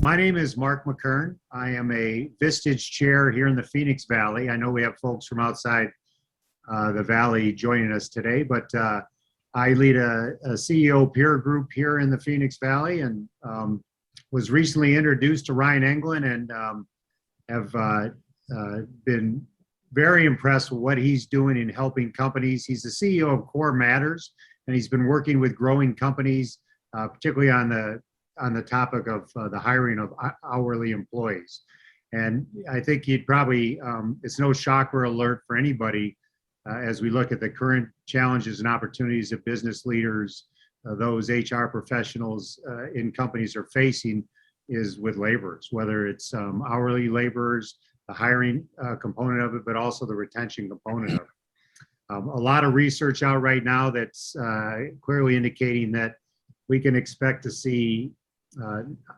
My name is Mark McKearn. I am a Vistage chair here in the Phoenix Valley. I know we have folks from outside the Valley joining us today, but I lead a CEO peer group here in the Phoenix Valley, and was recently introduced to Ryan Englin, and have been very impressed with what he's doing in helping companies. He's the CEO of Core Matters, and he's been working with growing companies, particularly on the topic of the hiring of hourly employees. And I think he'd probably, it's no shock or alert for anybody as we look at the current challenges and opportunities that business leaders, those HR professionals in companies are facing, is with laborers, whether it's hourly laborers, the hiring component of it, but also the retention component of it. A lot of research out right now that's clearly indicating that we can expect to see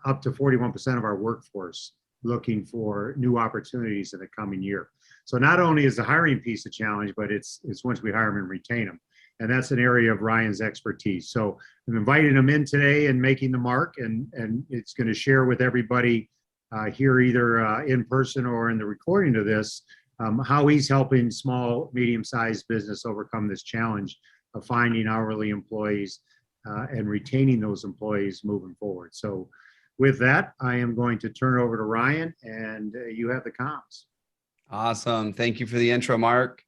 up to 41% of our workforce looking for new opportunities in the coming year. So not only is the hiring piece a challenge, but it's once we hire them and retain them. And that's an area of Ryan's expertise. So I'm inviting him in today and making the mark, and it's going to share with everybody here, either in person or in the recording of this, how he's helping small, medium-sized business overcome this challenge of finding hourly employees and retaining those employees moving forward. So with that, I am going to turn it over to Ryan, and you have the comms. Awesome. Thank you for the intro, Mark.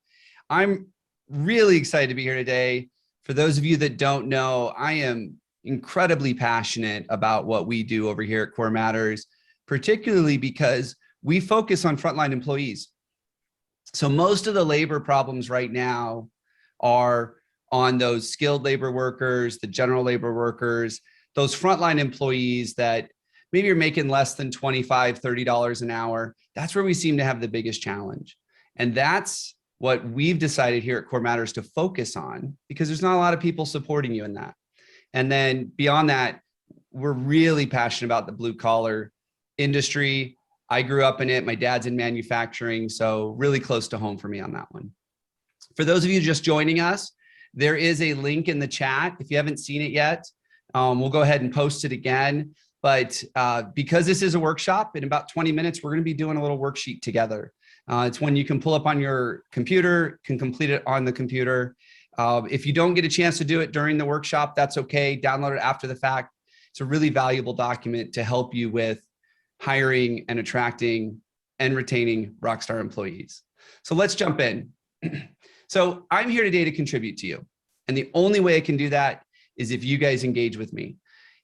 I'm really excited to be here today. For those of you that don't know, I am incredibly passionate about what we do over here at Core Matters, particularly because we focus on frontline employees. So most of the labor problems right now are on those skilled labor workers, the general labor workers, those frontline employees that maybe you're making less than $25, $30 an hour. That's where we seem to have the biggest challenge. And that's what we've decided here at Core Matters to focus on, because there's not a lot of people supporting you in that. And then beyond that, we're really passionate about the blue collar industry. I grew up in it. My dad's in manufacturing, so really close to home for me on that one. For those of you just joining us, there is a link in the chat. If you haven't seen it yet, we'll go ahead and post it again. But because this is a workshop, in about 20 minutes, we're going to be doing a little worksheet together. It's one you can pull up on your computer, can complete it on the computer. If you don't get a chance to do it during the workshop, that's okay. Download it after the fact. It's a really valuable document to help you with hiring and attracting and retaining Rockstar employees. So let's jump in. So I'm here today to contribute to you. And the only way I can do that is if you guys engage with me.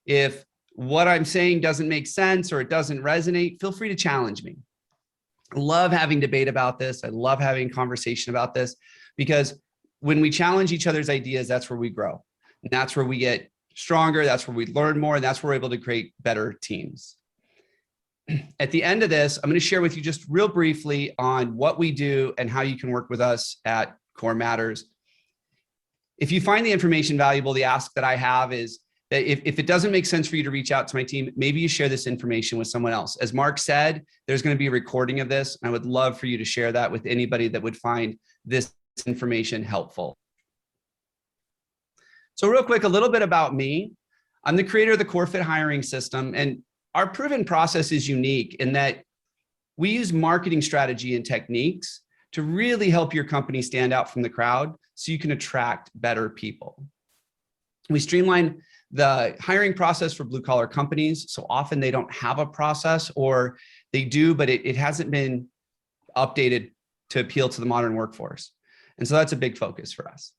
If what I'm saying doesn't make sense or it doesn't resonate, feel free to challenge me. I love having debate about this. I love having conversation about this, because when we challenge each other's ideas, that's where we grow. And that's where we get stronger. That's where we learn more. And that's where we're able to create better teams. At the end of this, I'm going to share with you just real briefly on what we do and how you can work with us at Core Matters. If you find the information valuable, the ask that I have is that if it doesn't make sense for you to reach out to my team, maybe you share this information with someone else. As Mark said, there's going to be a recording of this. And I would love for you to share that with anybody that would find this information helpful. So real quick, a little bit about me. I'm the creator of the Core Fit hiring system, and our proven process is unique in that we use marketing strategy and techniques to really help your company stand out from the crowd so you can attract better people. We streamline the hiring process for blue collar companies. So often they don't have a process, or they do, but it hasn't been updated to appeal to the modern workforce. And so that's a big focus for us.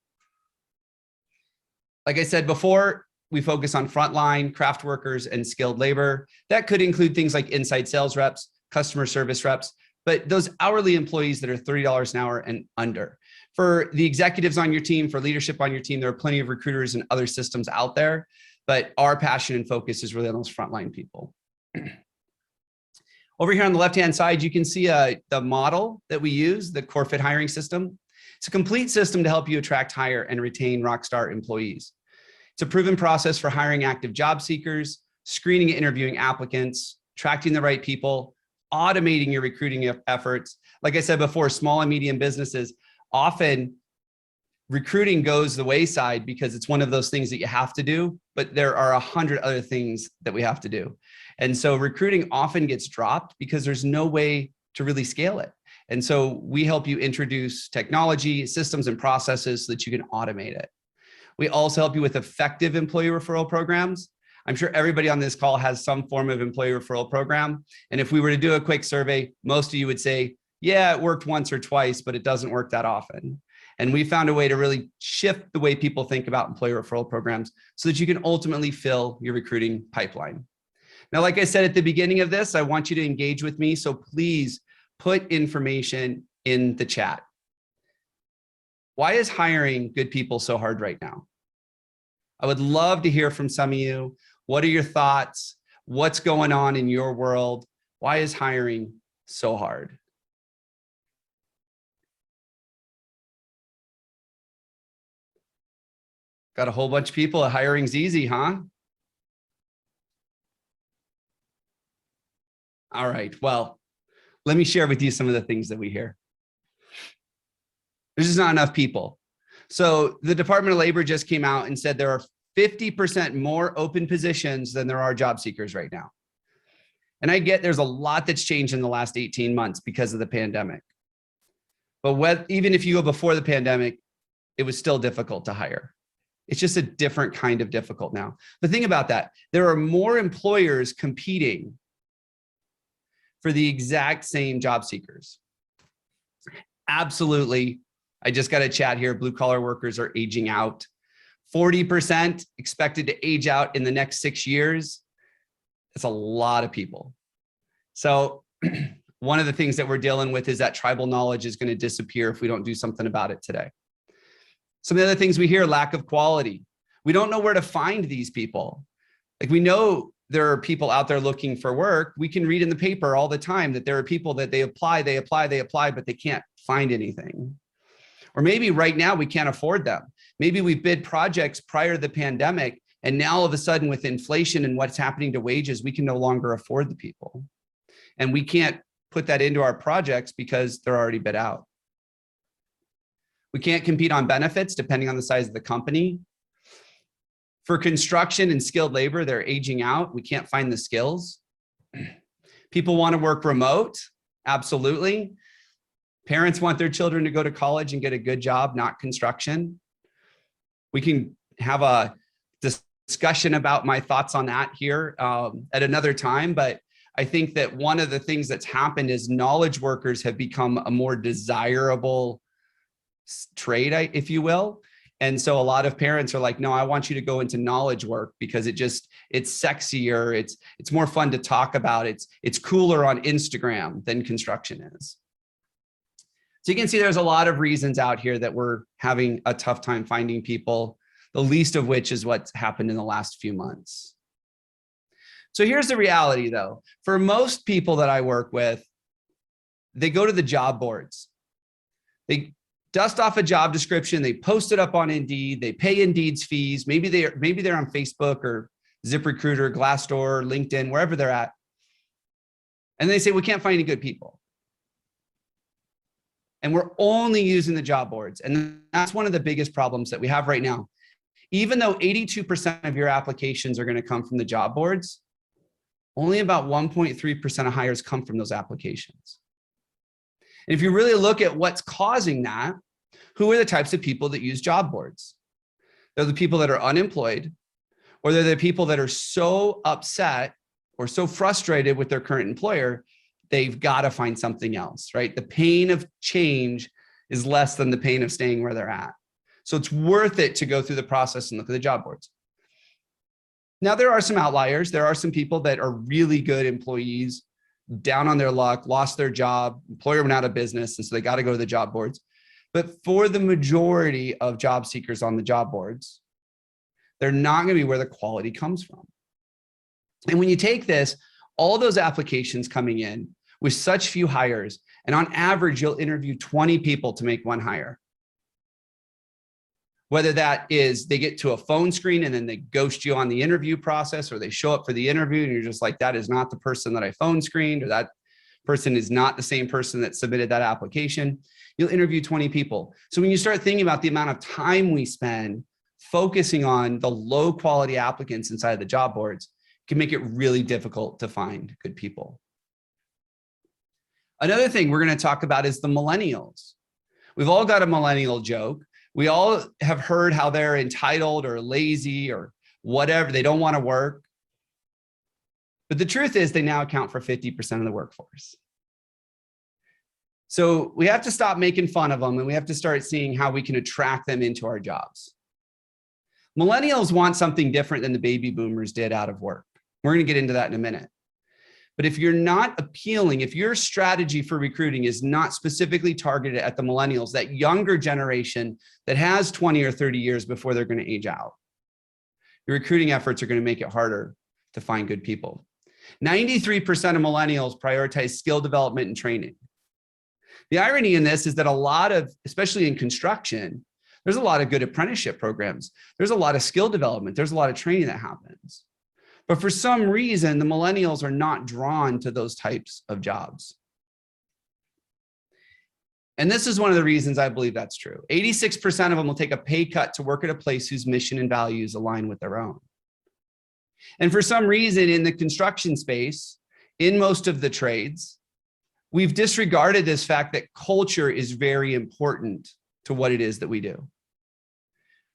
Like I said before, we focus on frontline craft workers and skilled labor. That could include things like inside sales reps, customer service reps, but those hourly employees that are $30 an hour and under. For the executives on your team, for leadership on your team, there are plenty of recruiters and other systems out there, but our passion and focus is really on those frontline people. Over here on the left-hand side, you can see the model that we use, the Core Fit hiring system. It's a complete system to help you attract, hire, and retain Rockstar employees. It's a proven process for hiring active job seekers, screening and interviewing applicants, attracting the right people, automating your recruiting efforts. Like I said before, small and medium businesses often recruiting goes the wayside because it's one of those things that you have to do, but there are 100 other things that we have to do. And so recruiting often gets dropped because there's no way to really scale it. And so we help you introduce technology, systems, and processes so that you can automate it. We also help you with effective employee referral programs. I'm sure everybody on this call has some form of employee referral program. And if we were to do a quick survey, most of you would say, yeah, it worked once or twice, but it doesn't work that often. And we found a way to really shift the way people think about employee referral programs so that you can ultimately fill your recruiting pipeline. Now, like I said at the beginning of this, I want you to engage with me. So please put information in the chat. Why is hiring good people so hard right now? I would love to hear from some of you. What are your thoughts? What's going on in your world? Why is hiring so hard? Got a whole bunch of people. Hiring's easy, huh? All right. Well, let me share with you some of the things that we hear. There's just not enough people. So the Department of Labor just came out and said there are 50% more open positions than there are job seekers right now. And I get there's a lot that's changed in the last 18 months because of the pandemic. But even if you go before the pandemic, it was still difficult to hire. It's just a different kind of difficult now. The thing about that, there are more employers competing for the exact same job seekers. Absolutely. I just got a chat here. Blue collar workers are aging out. 40% expected to age out in the next 6 years. That's a lot of people. So one of the things that we're dealing with is that tribal knowledge is going to disappear if we don't do something about it today. Some of the other things we hear, lack of quality. We don't know where to find these people. Like, we know there are people out there looking for work. We can read in the paper all the time that there are people that they apply, but they can't find anything. Or maybe right now we can't afford them. Maybe we bid projects prior to the pandemic, and now all of a sudden with inflation and what's happening to wages, we can no longer afford the people. And we can't put that into our projects because they're already bid out. We can't compete on benefits depending on the size of the company. For construction and skilled labor, they're aging out. We can't find the skills. People want to work remote. Absolutely. Parents want their children to go to college and get a good job, not construction. We can have a discussion about my thoughts on that here at another time. But I think that one of the things that's happened is knowledge workers have become a more desirable trade, if you will. And so a lot of parents are like, no, I want you to go into knowledge work because it's sexier. It's more fun to talk about. It's cooler on Instagram than construction is. So you can see there's a lot of reasons out here that we're having a tough time finding people, the least of which is what's happened in the last few months. So here's the reality though. For most people that I work with, they go to the job boards. They dust off a job description, they post it up on Indeed, they pay Indeed's fees. Maybe they're on Facebook or ZipRecruiter, Glassdoor, LinkedIn, wherever they're at. And they say, we can't find any good people. And we're only using the job boards. And that's one of the biggest problems that we have right now. Even though 82% of your applications are going to come from the job boards, only about 1.3% of hires come from those applications. And if you really look at what's causing that, who are the types of people that use job boards? They're the people that are unemployed, or they're the people that are so upset or so frustrated with their current employer, they've got to find something else, right? The pain of change is less than the pain of staying where they're at. So it's worth it to go through the process and look at the job boards. Now, there are some outliers. There are some people that are really good employees, down on their luck, lost their job, employer went out of business, and so they got to go to the job boards. But for the majority of job seekers on the job boards, they're not going to be where the quality comes from. And when you take this, all those applications coming in with such few hires, and on average, you'll interview 20 people to make one hire. Whether that is they get to a phone screen and then they ghost you on the interview process, or they show up for the interview and you're just like, that is not the person that I phone screened, or that person is not the same person that submitted that application. You'll interview 20 people. So when you start thinking about the amount of time we spend focusing on the low quality applicants inside the job boards, it can make it really difficult to find good people. Another thing we're going to talk about is the millennials. We've all got a millennial joke. We all have heard how they're entitled or lazy or whatever. They don't want to work. But the truth is they now account for 50% of the workforce. So we have to stop making fun of them and we have to start seeing how we can attract them into our jobs. Millennials want something different than the baby boomers did out of work. We're going to get into that in a minute. But if you're not appealing, if your strategy for recruiting is not specifically targeted at the millennials, that younger generation that has 20 or 30 years before they're going to age out, your recruiting efforts are going to make it harder to find good people. 93% of millennials prioritize skill development and training. The irony in this is that a lot of, especially in construction, there's a lot of good apprenticeship programs. There's a lot of skill development. There's a lot of training that happens. But for some reason, the millennials are not drawn to those types of jobs. And this is one of the reasons I believe that's true. 86% of them will take a pay cut to work at a place whose mission and values align with their own. And for some reason in the construction space, in most of the trades, we've disregarded this fact that culture is very important to what it is that we do.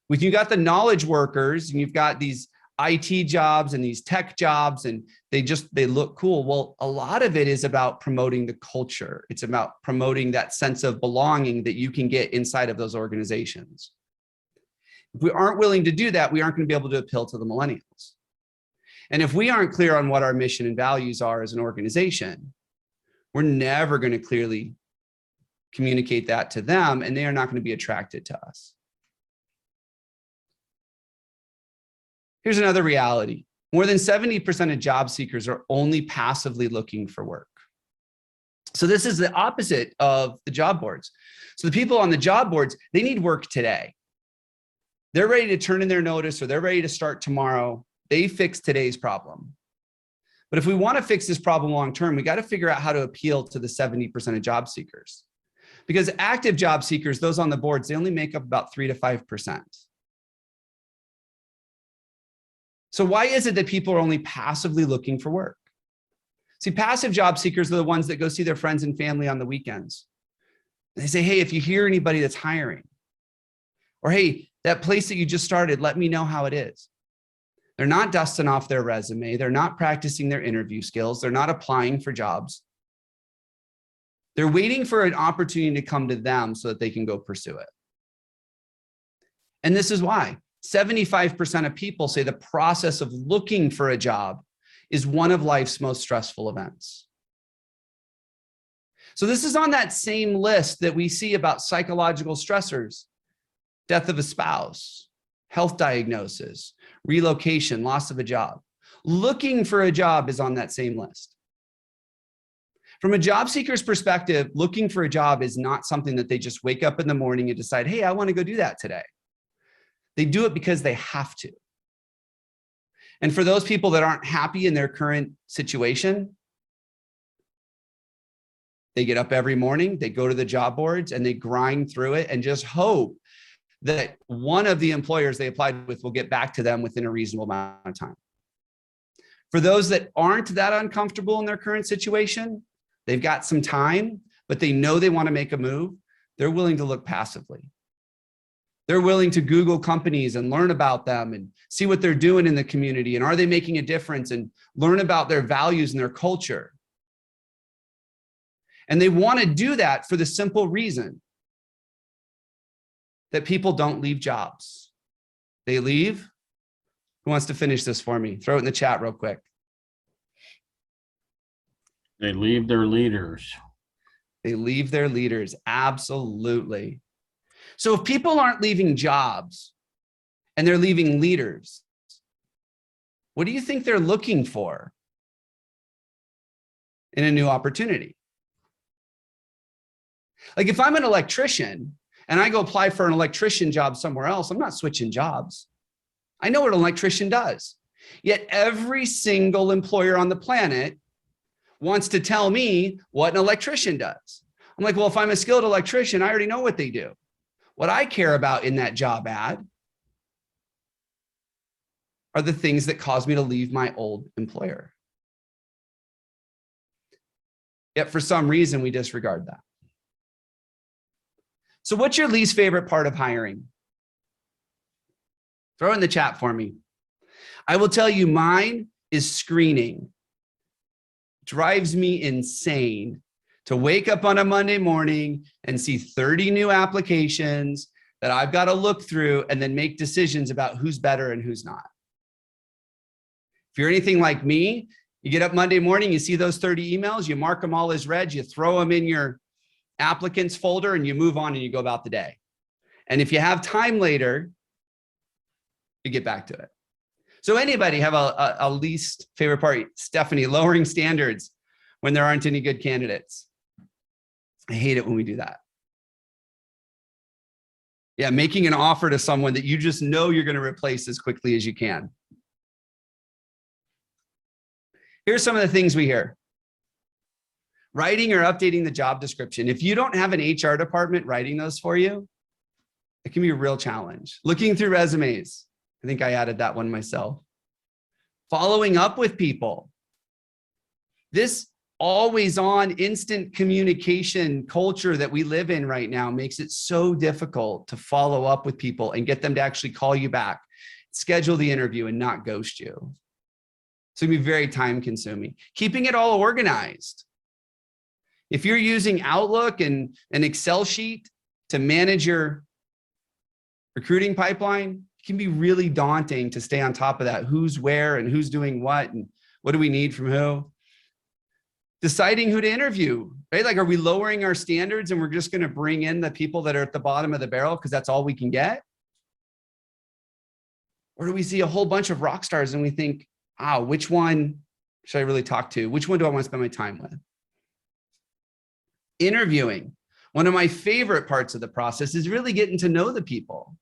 When you got the knowledge workers and you've got these IT jobs and these tech jobs and they look cool. Well, a lot of it is about promoting the culture. It's about promoting that sense of belonging that you can get inside of those organizations. If we aren't willing to do that, we aren't going to be able to appeal to the millennials. And if we aren't clear on what our mission and values are as an organization, we're never going to clearly communicate that to them, and they are not going to be attracted to us. Here's another reality. More than 70% of job seekers are only passively looking for work. So this is the opposite of the job boards. So the people on the job boards, they need work today. They're ready to turn in their notice or they're ready to start tomorrow. They fix today's problem. But if we want to fix this problem long-term, we got to figure out how to appeal to the 70% of job seekers. Because active job seekers, those on the boards, they only make up about 3 to 5%. So why is it that people are only passively looking for work? See, passive job seekers are the ones that go see their friends and family on the weekends. And they say, hey, if you hear anybody that's hiring, or hey, that place that you just started, let me know how it is. They're not dusting off their resume. They're not practicing their interview skills. They're not applying for jobs. They're waiting for an opportunity to come to them so that they can go pursue it. And this is why 75% of people say the process of looking for a job is one of life's most stressful events. So this is on that same list that we see about psychological stressors: death of a spouse, health diagnosis, relocation, loss of a job. Looking for a job is on that same list. From a job seeker's perspective, looking for a job is not something that they just wake up in the morning and decide, hey, I want to go do that today. They do it because they have to. And for those people that aren't happy in their current situation, they get up every morning, they go to the job boards and they grind through it and just hope that one of the employers they applied with will get back to them within a reasonable amount of time. For those that aren't that uncomfortable in their current situation, they've got some time, but they know they want to make a move, they're willing to look passively. They're willing to Google companies and learn about them and see what they're doing in the community. And are they making a difference, and learn about their values and their culture. And they want to do that for the simple reason that people don't leave jobs. They leave. Who wants to finish this for me? Throw it in the chat real quick. They leave their leaders. They leave their leaders. Absolutely. So if people aren't leaving jobs and they're leaving leaders, what do you think they're looking for in a new opportunity? Like if I'm an electrician and I go apply for an electrician job somewhere else, I'm not switching jobs. I know what an electrician does. Yet every single employer on the planet wants to tell me what an electrician does. I'm like, well, if I'm a skilled electrician, I already know what they do. What I care about in that job ad are the things that cause me to leave my old employer. Yet for some reason, we disregard that. So what's your least favorite part of hiring? Throw in the chat for me. I will tell you mine is screening. Drives me insane to wake up on a Monday morning and see 30 new applications that I've got to look through and then make decisions about who's better and who's not. If you're anything like me, you get up Monday morning, you see those 30 emails, you mark them all as read, you throw them in your applicants folder and you move on and you go about the day. And if you have time later, you get back to it. So anybody have a least favorite part? Stephanie, lowering standards when there aren't any good candidates. I hate it when we do that. Yeah, making an offer to someone that you just know you're going to replace as quickly as you can. Here's some of the things we hear. Writing or updating the job description. If you don't have an HR department writing those for you, it can be a real challenge. Looking through resumes. I think I added that one myself. Following up with people. This always on instant communication culture that we live in right now makes it so difficult to follow up with people and get them to actually call you back, schedule the interview and not ghost you. So it can be very time consuming. Keeping it all organized. If you're using Outlook and an Excel sheet to manage your recruiting pipeline, it can be really daunting to stay on top of that. Who's where and who's doing what and what do we need from who? Deciding who to interview, right? Like, are we lowering our standards and we're just going to bring in the people that are at the bottom of the barrel because that's all we can get? Or do we see a whole bunch of rock stars and we think, oh, which one should I really talk to? Which one do I want to spend my time with? Interviewing. One of my favorite parts of the process is really getting to know the people.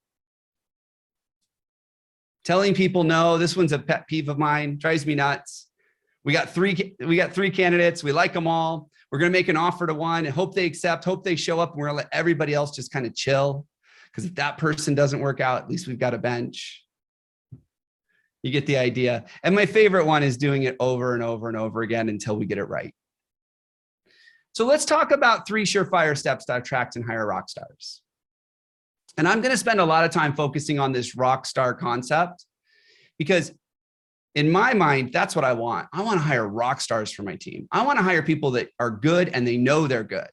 Telling people, no, this one's a pet peeve of mine, drives me nuts. We got three candidates. We like them all. We're going to make an offer to one and hope they accept, hope they show up. And we're going to let everybody else just kind of chill. Because if that person doesn't work out, at least we've got a bench. You get the idea. And my favorite one is doing it over and over and over again until we get it right. So let's talk about 3 surefire steps to attract and hire rock stars. And I'm going to spend a lot of time focusing on this rockstar concept because in my mind, that's what I want. I want to hire rock stars for my team. I want to hire people that are good and they know they're good.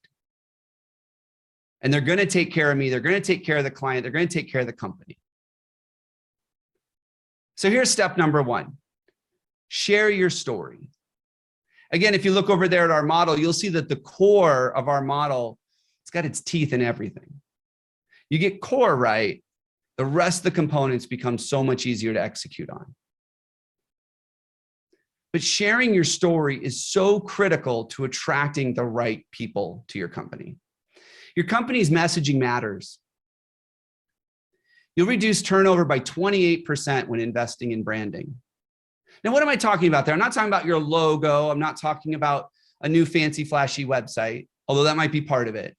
And they're going to take care of me. They're going to take care of the client. They're going to take care of the company. So here's step number 1. Share your story. Again, if you look over there at our model, you'll see that the core of our model, it's got its teeth in everything. You get core right, the rest of the components become so much easier to execute on. But sharing your story is so critical to attracting the right people to your company. Your company's messaging matters. You'll reduce turnover by 28% when investing in branding. Now, what am I talking about there? I'm not talking about your logo. I'm not talking about a new fancy flashy website, although that might be part of it.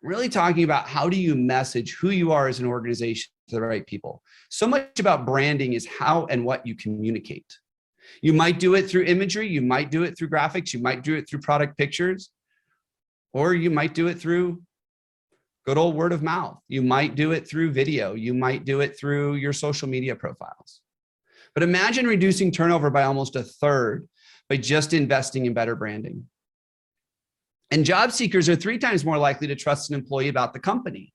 I'm really talking about how do you message who you are as an organization to the right people. So much about branding is how and what you communicate. You might do it through imagery. You might do it through graphics. You might do it through product pictures, or you might do it through good old word of mouth. You might do it through video. You might do it through your social media profiles. But imagine reducing turnover by almost 1/3 by just investing in better branding. And job seekers are 3 times more likely to trust an employee about the company.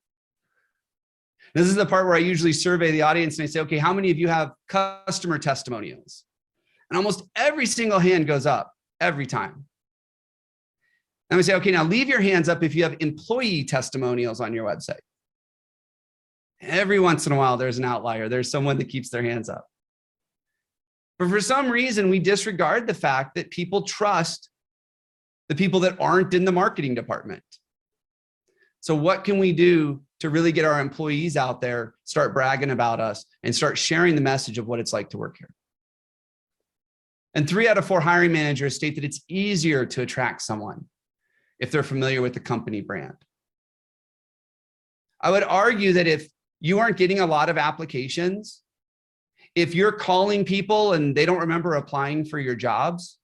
This is the part where I usually survey the audience and I say, okay, how many of you have customer testimonials? And almost every single hand goes up every time. And we say, okay, now leave your hands up if you have employee testimonials on your website. Every once in a while, there's an outlier. There's someone that keeps their hands up. But for some reason, we disregard the fact that people trust the people that aren't in the marketing department. So what can we do to really get our employees out there, start bragging about us, and start sharing the message of what it's like to work here? And 3 out of 4 hiring managers state that it's easier to attract someone if they're familiar with the company brand. I would argue that if you aren't getting a lot of applications, if you're calling people and they don't remember applying for your jobs,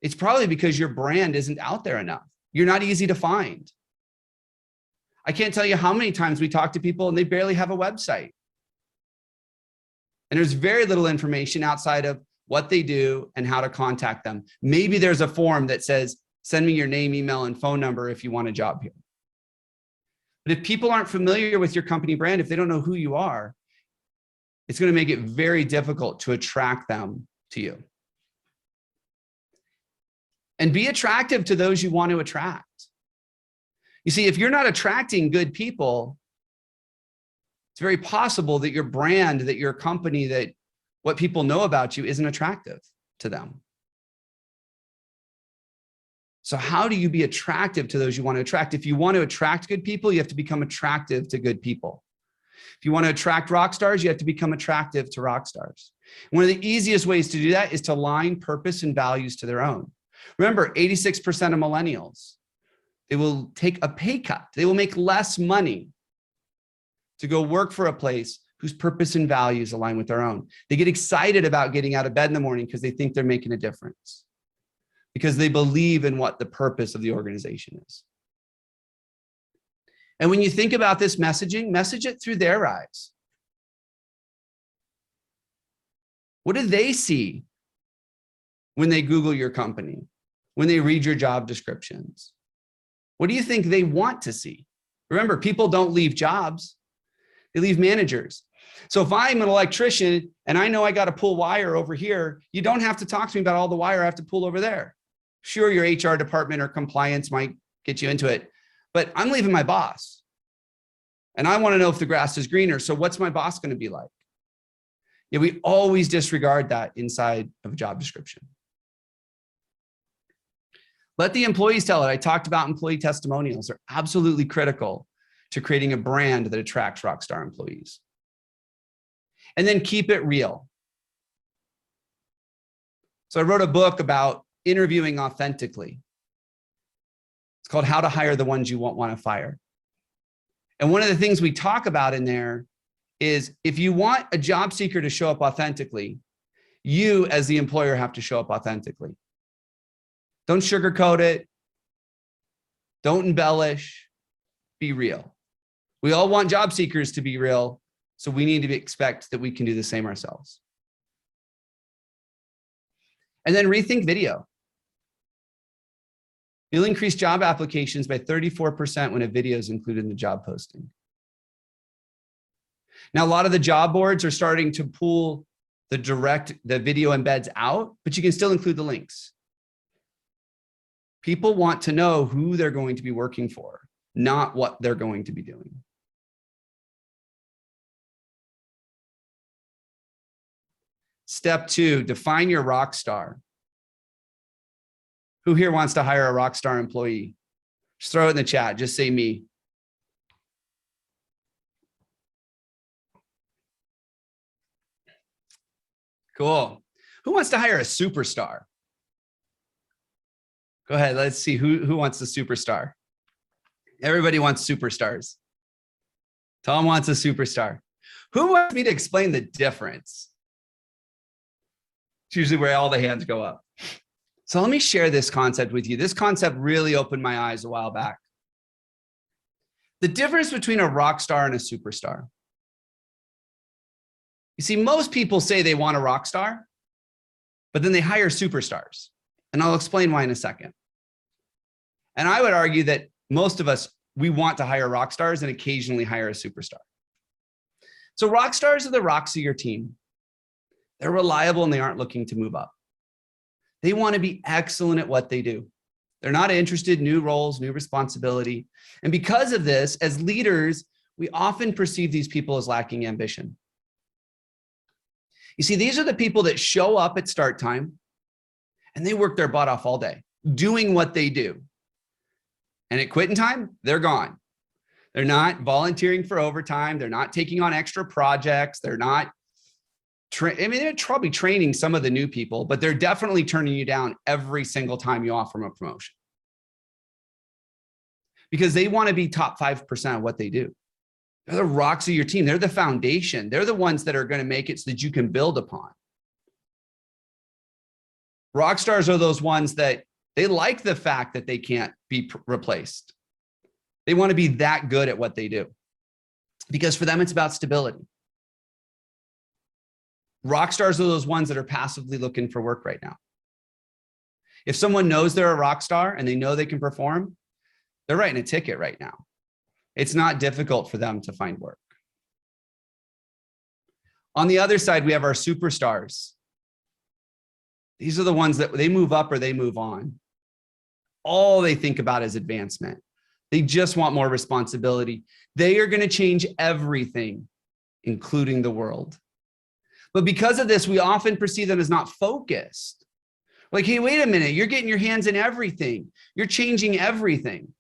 it's probably because your brand isn't out there enough. You're not easy to find. I can't tell you how many times we talk to people and they barely have a website. And there's very little information outside of what they do and how to contact them. Maybe there's a form that says, send me your name, email, and phone number if you want a job here. But if people aren't familiar with your company brand, if they don't know who you are, it's going to make it very difficult to attract them to you. And be attractive to those you want to attract. You see, if you're not attracting good people, it's very possible that your brand, that your company, that what people know about you isn't attractive to them. So how do you be attractive to those you want to attract? If you want to attract good people, you have to become attractive to good people. If you want to attract rock stars, you have to become attractive to rock stars. One of the easiest ways to do that is to align purpose and values to their own. Remember, 86% of millennials, they will take a pay cut. They will make less money to go work for a place whose purpose and values align with their own. They get excited about getting out of bed in the morning because they think they're making a difference, because they believe in what the purpose of the organization is. And when you think about this messaging, message it through their eyes. What do they see when they Google your company, when they read your job descriptions? What do you think they want to see? Remember, people don't leave jobs, they leave managers. So if I'm an electrician and I know I got to pull wire over here, you don't have to talk to me about all the wire I have to pull over there. Sure, your HR department or compliance might get you into it, but I'm leaving my boss. And I want to know if the grass is greener. So what's my boss going to be like? Yeah, we always disregard that inside of a job description. Let the employees tell it. I talked about employee testimonials. They're absolutely critical to creating a brand that attracts Rockstar employees. And then keep it real. So I wrote a book about interviewing authentically. It's called How to Hire the Ones You Won't Want to Fire. And one of the things we talk about in there is if you want a job seeker to show up authentically, you as the employer have to show up authentically. Don't sugarcoat it. Don't embellish. Be real. We all want job seekers to be real, so we need to expect that we can do the same ourselves. And then rethink video. You'll increase job applications by 34% when a video is included in the job posting. Now, a lot of the job boards are starting to pull the video embeds out, but you can still include the links. People want to know who they're going to be working for, not what they're going to be doing. Step 2, define your rock star. Who here wants to hire a Rockstar employee? Just throw it in the chat. Just say me. Cool. Who wants to hire a superstar? Go ahead. Let's see who wants a superstar. Everybody wants superstars. Tom wants a superstar. Who wants me to explain the difference? It's usually where all the hands go up. So let me share this concept with you. This concept really opened my eyes a while back. The difference between a rock star and a superstar. You see, most people say they want a rock star, but then they hire superstars. And I'll explain why in a second. And I would argue that most of us, we want to hire rock stars and occasionally hire a superstar. So rock stars are the rocks of your team. They're reliable and they aren't looking to move up. They want to be excellent at what they do. They're not interested in new roles, new responsibility. And because of this, as leaders, we often perceive these people as lacking ambition. You see, these are the people that show up at start time and they work their butt off all day doing what they do. And at quitting time, they're gone. They're not volunteering for overtime. They're not taking on extra projects. They're not they're probably training some of the new people, but they're definitely turning you down every single time you offer them a promotion. Because they want to be top 5% of what they do. They're the rocks of your team. They're the foundation. They're the ones that are going to make it so that you can build upon. Rock stars are those ones that they like the fact that they can't be replaced. They want to be that good at what they do because for them, it's about stability. Rock stars are those ones that are passively looking for work right now. If someone knows they're a rock star and they know they can perform, they're writing a ticket right now. It's not difficult for them to find work. On the other side, we have our superstars. These are the ones that they move up or they move on. All they think about is advancement. They just want more responsibility. They are going to change everything, including the world. But because of this, we often perceive them as not focused. Like, hey, wait a minute, you're getting your hands in everything. You're changing everything.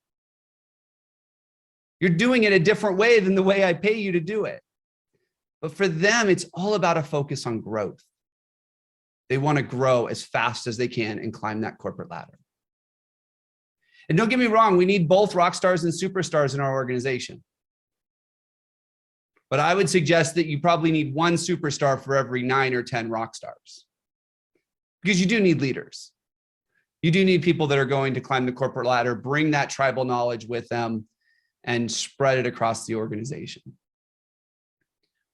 You're doing it a different way than the way I pay you to do it. But for them, it's all about a focus on growth. They want to grow as fast as they can and climb that corporate ladder. And don't get me wrong, we need both rock stars and superstars in our organization. But I would suggest that you probably need one superstar for every 9 or 10 rock stars. Because you do need leaders. You do need people that are going to climb the corporate ladder, bring that tribal knowledge with them, and spread it across the organization.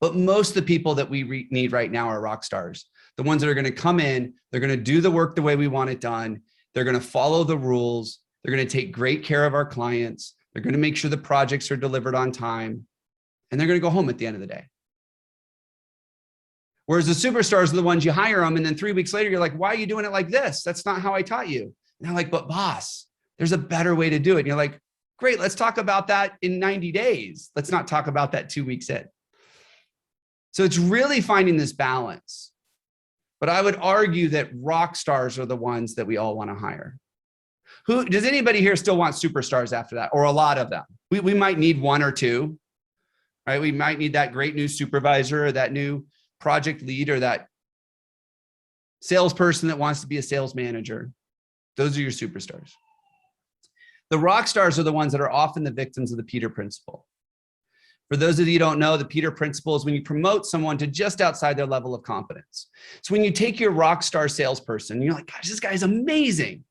But most of the people that we need right now are rock stars. The ones that are going to come in, they're going to do the work the way we want it done. They're going to follow the rules. They're going to take great care of our clients. They're going to make sure the projects are delivered on time. And they're going to go home at the end of the day. Whereas the superstars are the ones you hire them. And then 3 weeks later, you're like, why are you doing it like this? That's not how I taught you. And they're like, but boss, there's a better way to do it. And you're like, great, let's talk about that in 90 days. Let's not talk about that 2 weeks in. So it's really finding this balance. But I would argue that rock stars are the ones that we all want to hire. Who does anybody here still want superstars after that, or a lot of them? We might need 1 or 2, right? We might need that great new supervisor or that new project lead or that salesperson that wants to be a sales manager. Those are your superstars. The rock stars are the ones that are often the victims of the Peter Principle. For those of you who don't know, the Peter Principle is when you promote someone to just outside their level of competence. So when you take your rock star salesperson, and you're like, gosh, this guy's amazing.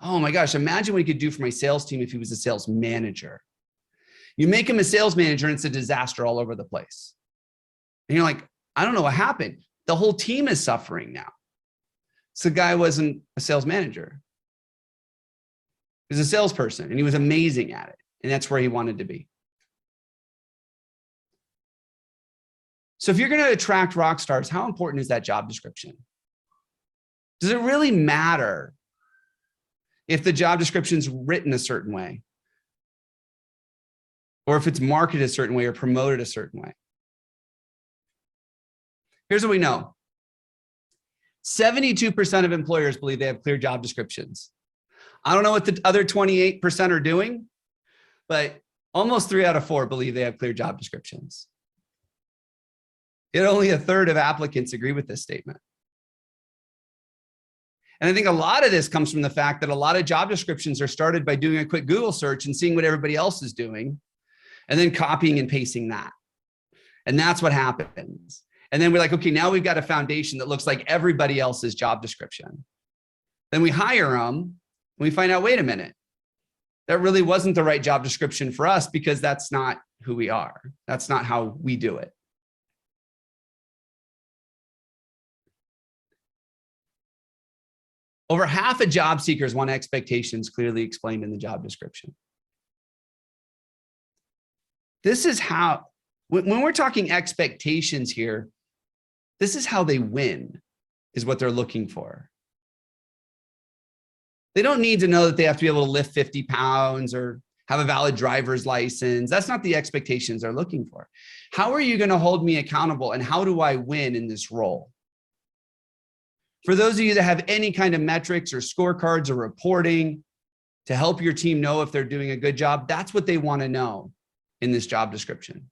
Oh my gosh, imagine what he could do for my sales team if he was a sales manager. You make him a sales manager and it's a disaster all over the place. And you're like, I don't know what happened. The whole team is suffering now. So the guy wasn't a sales manager. He was a salesperson and he was amazing at it. And that's where he wanted to be. So if you're going to attract rock stars, how important is that job description? Does it really matter if the job description is written a certain way, or if it's marketed a certain way or promoted a certain way? Here's what we know. 72% of employers believe they have clear job descriptions. I don't know what the other 28% are doing, but almost 3 out of 4 believe they have clear job descriptions. Yet only a third of applicants agree with this statement. And I think a lot of this comes from the fact that a lot of job descriptions are started by doing a quick Google search and seeing what everybody else is doing, and then copying and pasting that. And that's what happens. And then we're like, okay, now we've got a foundation that looks like everybody else's job description. Then we hire them and we find out, wait a minute, that really wasn't the right job description for us because that's not who we are. That's not how we do it. Over half of job seekers want expectations clearly explained in the job description. This is how, when we're talking expectations here, this is how they win, is what they're looking for. They don't need to know that they have to be able to lift 50 pounds or have a valid driver's license. That's not the expectations they're looking for. How are you going to hold me accountable and how do I win in this role? For those of you that have any kind of metrics or scorecards or reporting to help your team know if they're doing a good job, that's what they want to know in this job description.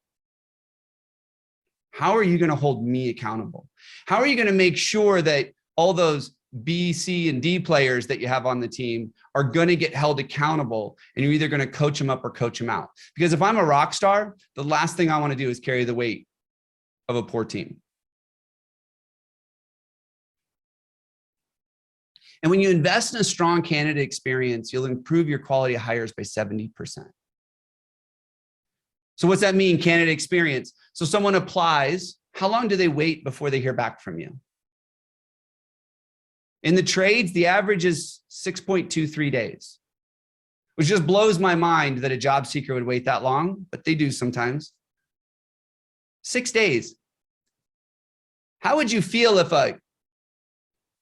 How are you going to hold me accountable? How are you going to make sure that all those B, C, and D players that you have on the team are going to get held accountable, and you're either going to coach them up or coach them out? Because if I'm a rock star, the last thing I want to do is carry the weight of a poor team. And when you invest in a strong candidate experience, you'll improve your quality of hires by 70%. So what's that mean, candidate experience? So someone applies, how long do they wait before they hear back from you? In the trades, the average is 6.23 days, which just blows my mind that a job seeker would wait that long, but they do sometimes. 6 days. How would you feel if a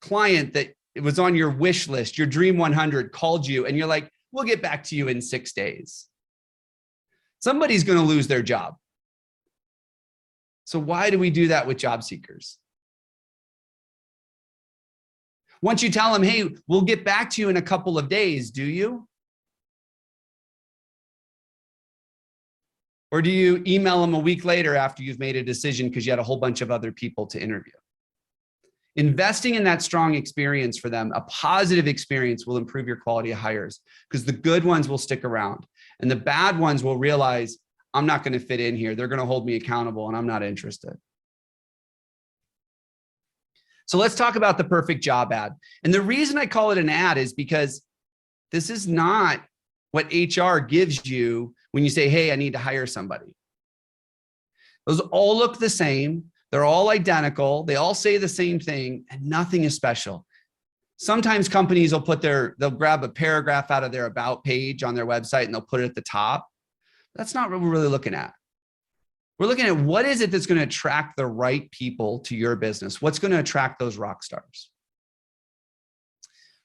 client that it was on your wish list, your Dream 100, called you and you're like, we'll get back to you in 6 days? Somebody's going to lose their job. So why do we do that with job seekers? Once you tell them, hey, we'll get back to you in a couple of days, do you? Or do you email them a week later after you've made a decision because you had a whole bunch of other people to interview? Investing in that strong experience for them, a positive experience, will improve your quality of hires, because the good ones will stick around and the bad ones will realize, I'm not going to fit in here. They're going to hold me accountable and I'm not interested. So let's talk about the perfect job ad. And the reason I call it an ad is because this is not what HR gives you when you say, hey, I need to hire somebody. Those all look the same. They're all identical. They all say the same thing and nothing is special. Sometimes companies will they'll grab a paragraph out of their about page on their website and they'll put it at the top. That's not what we're really looking at. We're looking at what is it that's going to attract the right people to your business? What's going to attract those rock stars?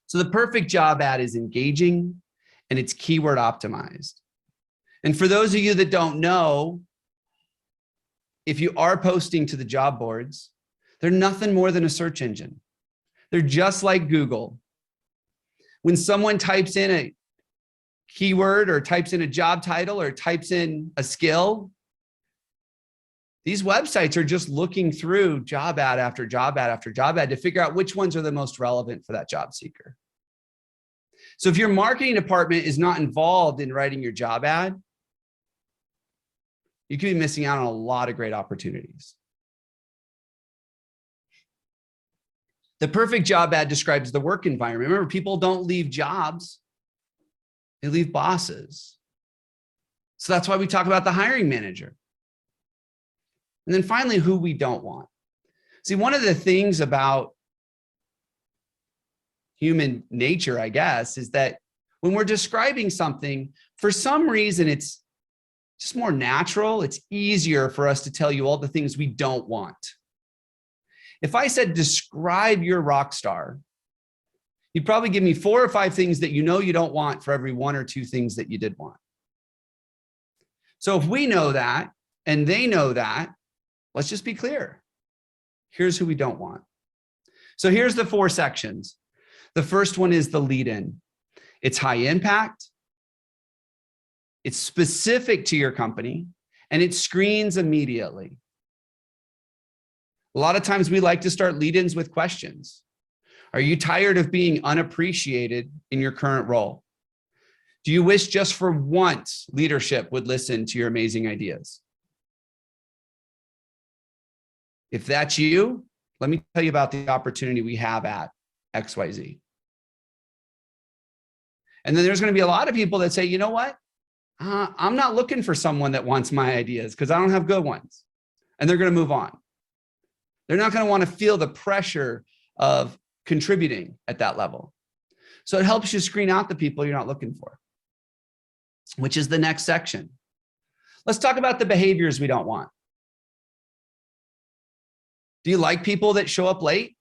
So the perfect job ad is engaging and it's keyword optimized. And for those of you that don't know, if you are posting to the job boards, they're nothing more than a search engine. They're just like Google. When someone types in a keyword or types in a job title or types in a skill, these websites are just looking through job ad after job ad after job ad to figure out which ones are the most relevant for that job seeker. So if your marketing department is not involved in writing your job ad, you could be missing out on a lot of great opportunities. The perfect job ad describes the work environment. Remember, people don't leave jobs, they leave bosses. So that's why we talk about the hiring manager. And then finally, who we don't want. See, one of the things about human nature, I guess, is that when we're describing something, for some reason, it's just more natural. It's easier for us to tell you all the things we don't want. If I said, describe your rock star, you'd probably give me 4 or 5 things that you know you don't want for every 1 or 2 things that you did want. So if we know that and they know that, let's just be clear. Here's who we don't want. So here's the 4 sections. The first one is the lead-in. It's high impact. It's specific to your company, and it screens immediately. A lot of times we like to start lead-ins with questions. Are you tired of being unappreciated in your current role? Do you wish just for once leadership would listen to your amazing ideas? If that's you, let me tell you about the opportunity we have at XYZ. And then there's going to be a lot of people that say, you know what? I'm not looking for someone that wants my ideas because I don't have good ones. And they're going to move on. They're not going to want to feel the pressure of contributing at that level. So it helps you screen out the people you're not looking for, which is the next section. Let's talk about the behaviors we don't want. Do you like people that show up late?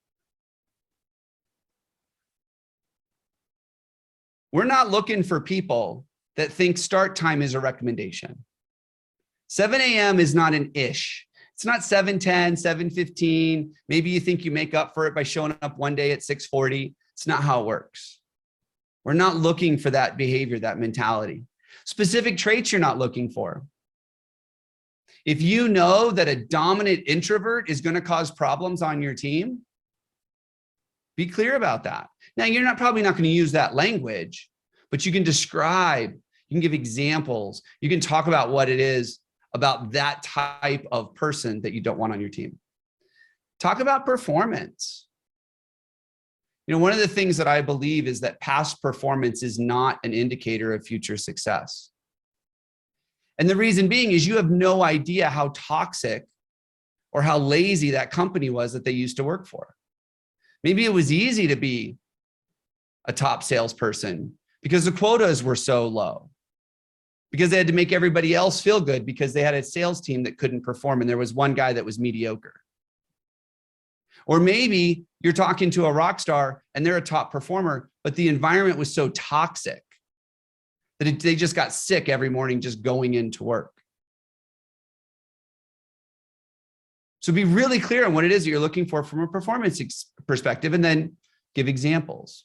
We're not looking for people that think start time is a recommendation. 7 a.m. is not an ish. It's not 7:10, 7:15. Maybe you think you make up for it by showing up one day at 6:40. It's not how it works. We're not looking for that behavior, that mentality. Specific traits you're not looking for. If you know that a dominant introvert is going to cause problems on your team, be clear about that. Now, you're probably not going to use that language, but you can describe, you can give examples, you can talk about what it is about that type of person that you don't want on your team. Talk about performance. You know, one of the things that I believe is that past performance is not an indicator of future success. And the reason being is you have no idea how toxic or how lazy that company was that they used to work for. Maybe it was easy to be a top salesperson because the quotas were so low, because they had to make everybody else feel good because they had a sales team that couldn't perform and there was one guy that was mediocre. Or maybe you're talking to a rock star and they're a top performer, but the environment was so toxic that they just got sick every morning just going into work. So be really clear on what it is that you're looking for from a performance perspective, and then give examples.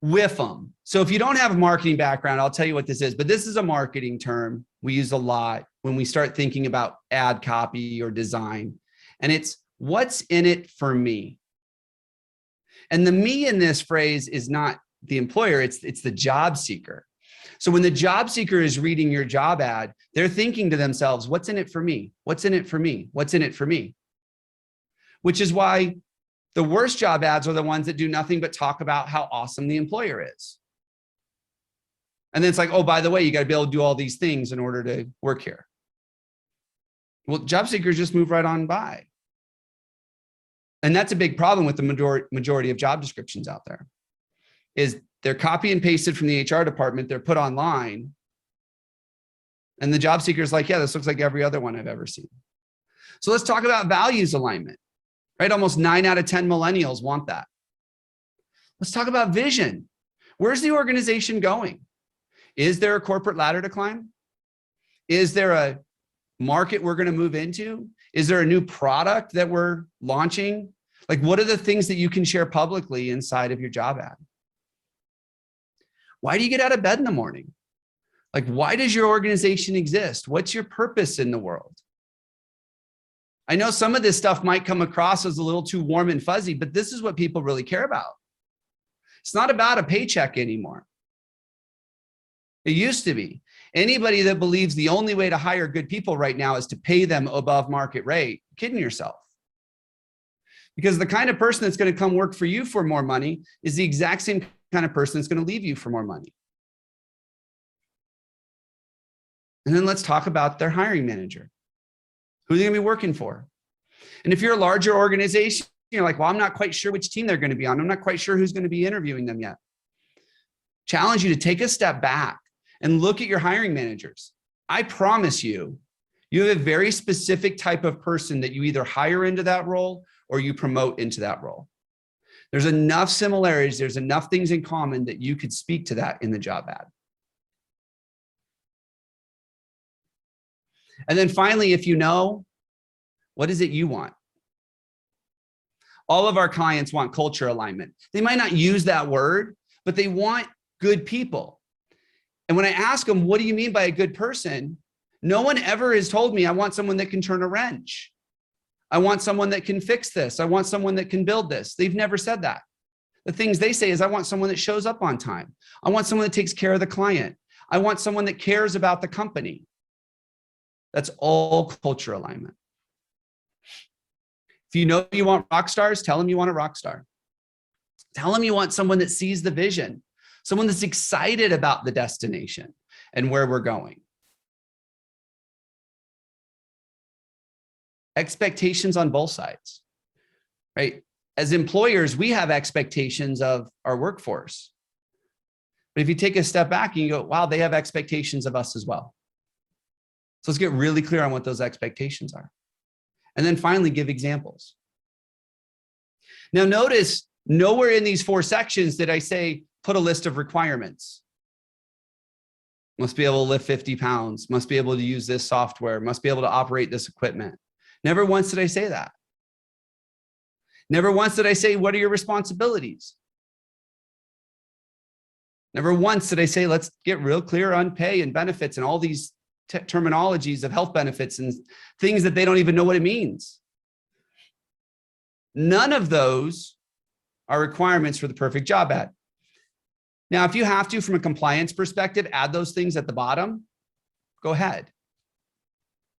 Whiff them. So if you don't have a marketing background, I'll tell you what this is, but this is a marketing term we use a lot when we start thinking about ad copy or design. And it's what's in it for me. And the me in this phrase is not the employer, it's the job seeker. So when the job seeker is reading your job ad, they're thinking to themselves, what's in it for me? What's in it for me? What's in it for me? Which is why the worst job ads are the ones that do nothing but talk about how awesome the employer is. And then it's like, oh, by the way, you got to be able to do all these things in order to work here. Well, job seekers just move right on by. And that's a big problem with the majority of job descriptions out there, is they're copy and pasted from the HR department, they're put online, and the job seeker is like, yeah, this looks like every other one I've ever seen. So let's talk about values alignment, right? Almost 9 out of 10 millennials want that. Let's talk about vision. Where's the organization going? Is there a corporate ladder to climb? Is there a market we're going to move into? Is there a new product that we're launching? Like, what are the things that you can share publicly inside of your job ad? Why do you get out of bed in the morning? Like, why does your organization exist? What's your purpose in the world? I know some of this stuff might come across as a little too warm and fuzzy, but this is what people really care about. It's not about a paycheck anymore. It used to be. Anybody that believes the only way to hire good people right now is to pay them above market rate, you're kidding yourself. Because the kind of person that's going to come work for you for more money is the exact same kind of person that's going to leave you for more money. And then let's talk about their hiring manager. Who are they going to be working for? And if you're a larger organization, you're like, well, I'm not quite sure which team they're going to be on. I'm not quite sure who's going to be interviewing them yet. Challenge you to take a step back and look at your hiring managers. I promise you, you have a very specific type of person that you either hire into that role or you promote into that role. There's enough similarities, there's enough things in common that you could speak to that in the job ad. And then finally, if you know, what is it you want? All of our clients want culture alignment. They might not use that word, but they want good people. And when I ask them, what do you mean by a good person? No one ever has told me, I want someone that can turn a wrench. I want someone that can fix this. I want someone that can build this. They've never said that. The things they say is, I want someone that shows up on time. I want someone that takes care of the client. I want someone that cares about the company. That's all culture alignment. If you know you want rock stars, tell them you want a rock star. Tell them you want someone that sees the vision, someone that's excited about the destination and where we're going. Expectations on both sides, right? As employers, we have expectations of our workforce. But if you take a step back and you go, wow, they have expectations of us as well. So let's get really clear on what those expectations are. And then finally, give examples. Now notice, nowhere in these 4 sections did I say, put a list of requirements. Must be able to lift 50 pounds, must be able to use this software, must be able to operate this equipment. Never once did I say that. Never once did I say, what are your responsibilities? Never once did I say, let's get real clear on pay and benefits and all these terminologies of health benefits and things that they don't even know what it means. None of those are requirements for the perfect job ad. Now, if you have to, from a compliance perspective, add those things at the bottom, go ahead.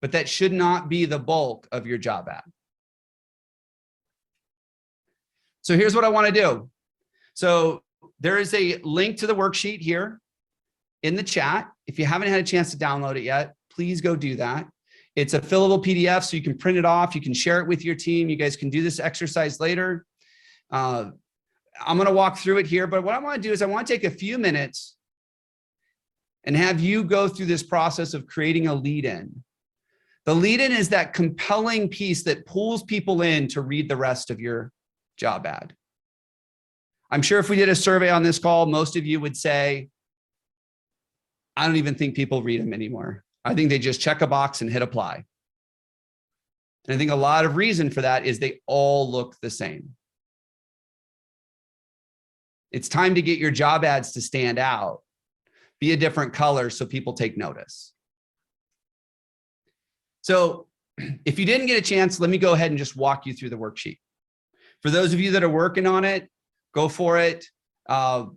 But that should not be the bulk of your job ad. So here's what I want to do. So there is a link to the worksheet here in the chat. If you haven't had a chance to download it yet, please go do that. It's a fillable PDF, so you can print it off. You can share it with your team. You guys can do this exercise later. I'm going to walk through it here, but what I want to do is I want to take a few minutes and have you go through this process of creating a lead-in. The lead-in is that compelling piece that pulls people in to read the rest of your job ad. I'm sure if we did a survey on this call, most of you would say, I don't even think people read them anymore. I think they just check a box and hit apply. And I think a lot of reason for that is they all look the same. It's time to get your job ads to stand out, be a different color so people take notice. So if you didn't get a chance, let me go ahead and just walk you through the worksheet. For those of you that are working on it, go for it. I'd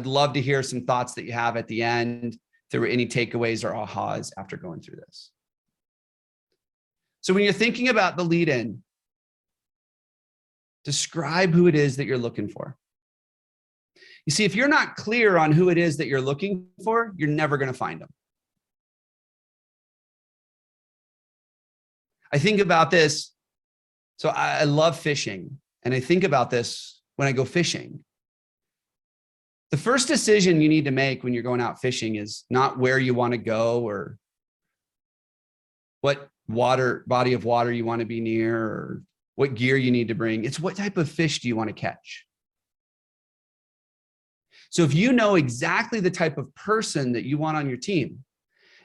love to hear some thoughts that you have at the end. If there were any takeaways or ahas after going through this. So when you're thinking about the lead-in, describe who it is that you're looking for. You see, if you're not clear on who it is that you're looking for, you're never going to find them. I think about this. So I love fishing, and I think about this when I go fishing. The first decision you need to make when you're going out fishing is not where you want to go or what body of water you want to be near or what gear you need to bring. It's what type of fish do you want to catch? So if you know exactly the type of person that you want on your team,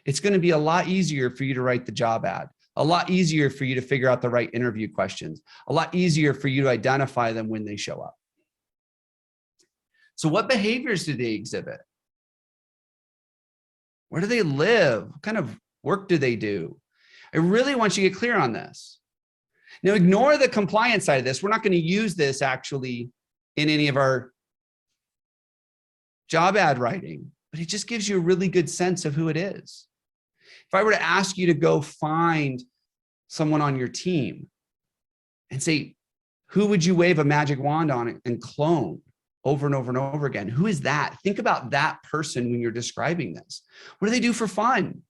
it's going to be a lot easier for you to write the job ad, a lot easier for you to figure out the right interview questions, a lot easier for you to identify them when they show up. So what behaviors do they exhibit? Where do they live? What kind of work do they do? I really want you to get clear on this. Now, ignore the compliance side of this. We're not going to use this actually in any of our job ad writing, but it just gives you a really good sense of who it is. If I were to ask you to go find someone on your team and say, who would you wave a magic wand on and clone over and over and over again? Who is that? Think about that person when you're describing this. What do they do for fun?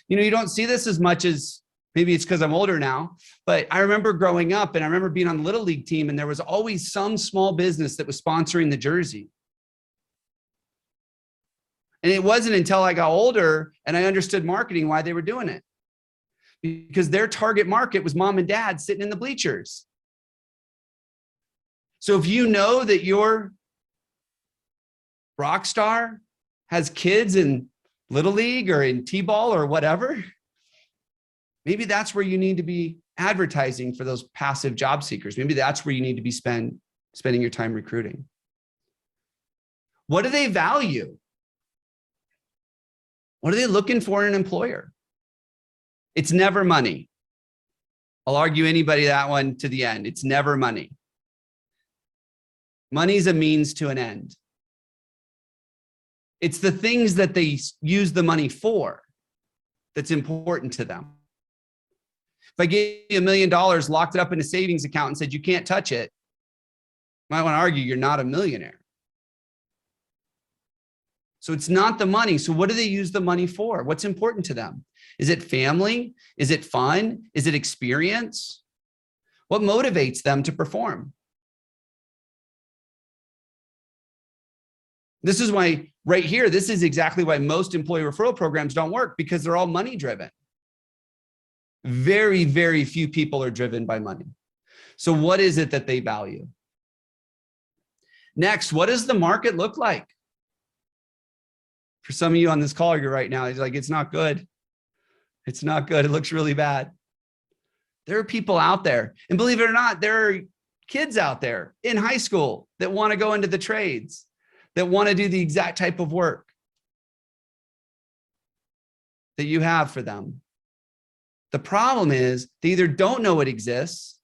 You know, you don't see this as much as, maybe it's because I'm older now, but I remember growing up and I remember being on the Little League team and there was always some small business that was sponsoring the jersey. And it wasn't until I got older and I understood marketing why they were doing it. Because their target market was mom and dad sitting in the bleachers. So if you know that your Rockstar has kids in Little League or in T-ball or whatever, maybe that's where you need to be advertising for those passive job seekers. Maybe that's where you need to be spending your time recruiting. What do they value? What are they looking for in an employer? It's never money. I'll argue anybody that one to the end. It's never money. Money's a means to an end. It's the things that they use the money for that's important to them. If I gave you $1 million, locked it up in a savings account and said, you can't touch it, you might want to argue you're not a millionaire. So it's not the money. So what do they use the money for? What's important to them? Is it family? Is it fun? Is it experience? What motivates them to perform? This is why right here, this is exactly why most employee referral programs don't work, because they're all money driven. Very, very few people are driven by money. So what is it that they value? Next, what does the market look like? For some of you on this call, you're right now, it's like, it's not good. It's not good. It looks really bad. There are people out there, and believe it or not, there are kids out there in high school that want to go into the trades. that want to do the exact type of work that you have for them. The problem is they either don't know it exists,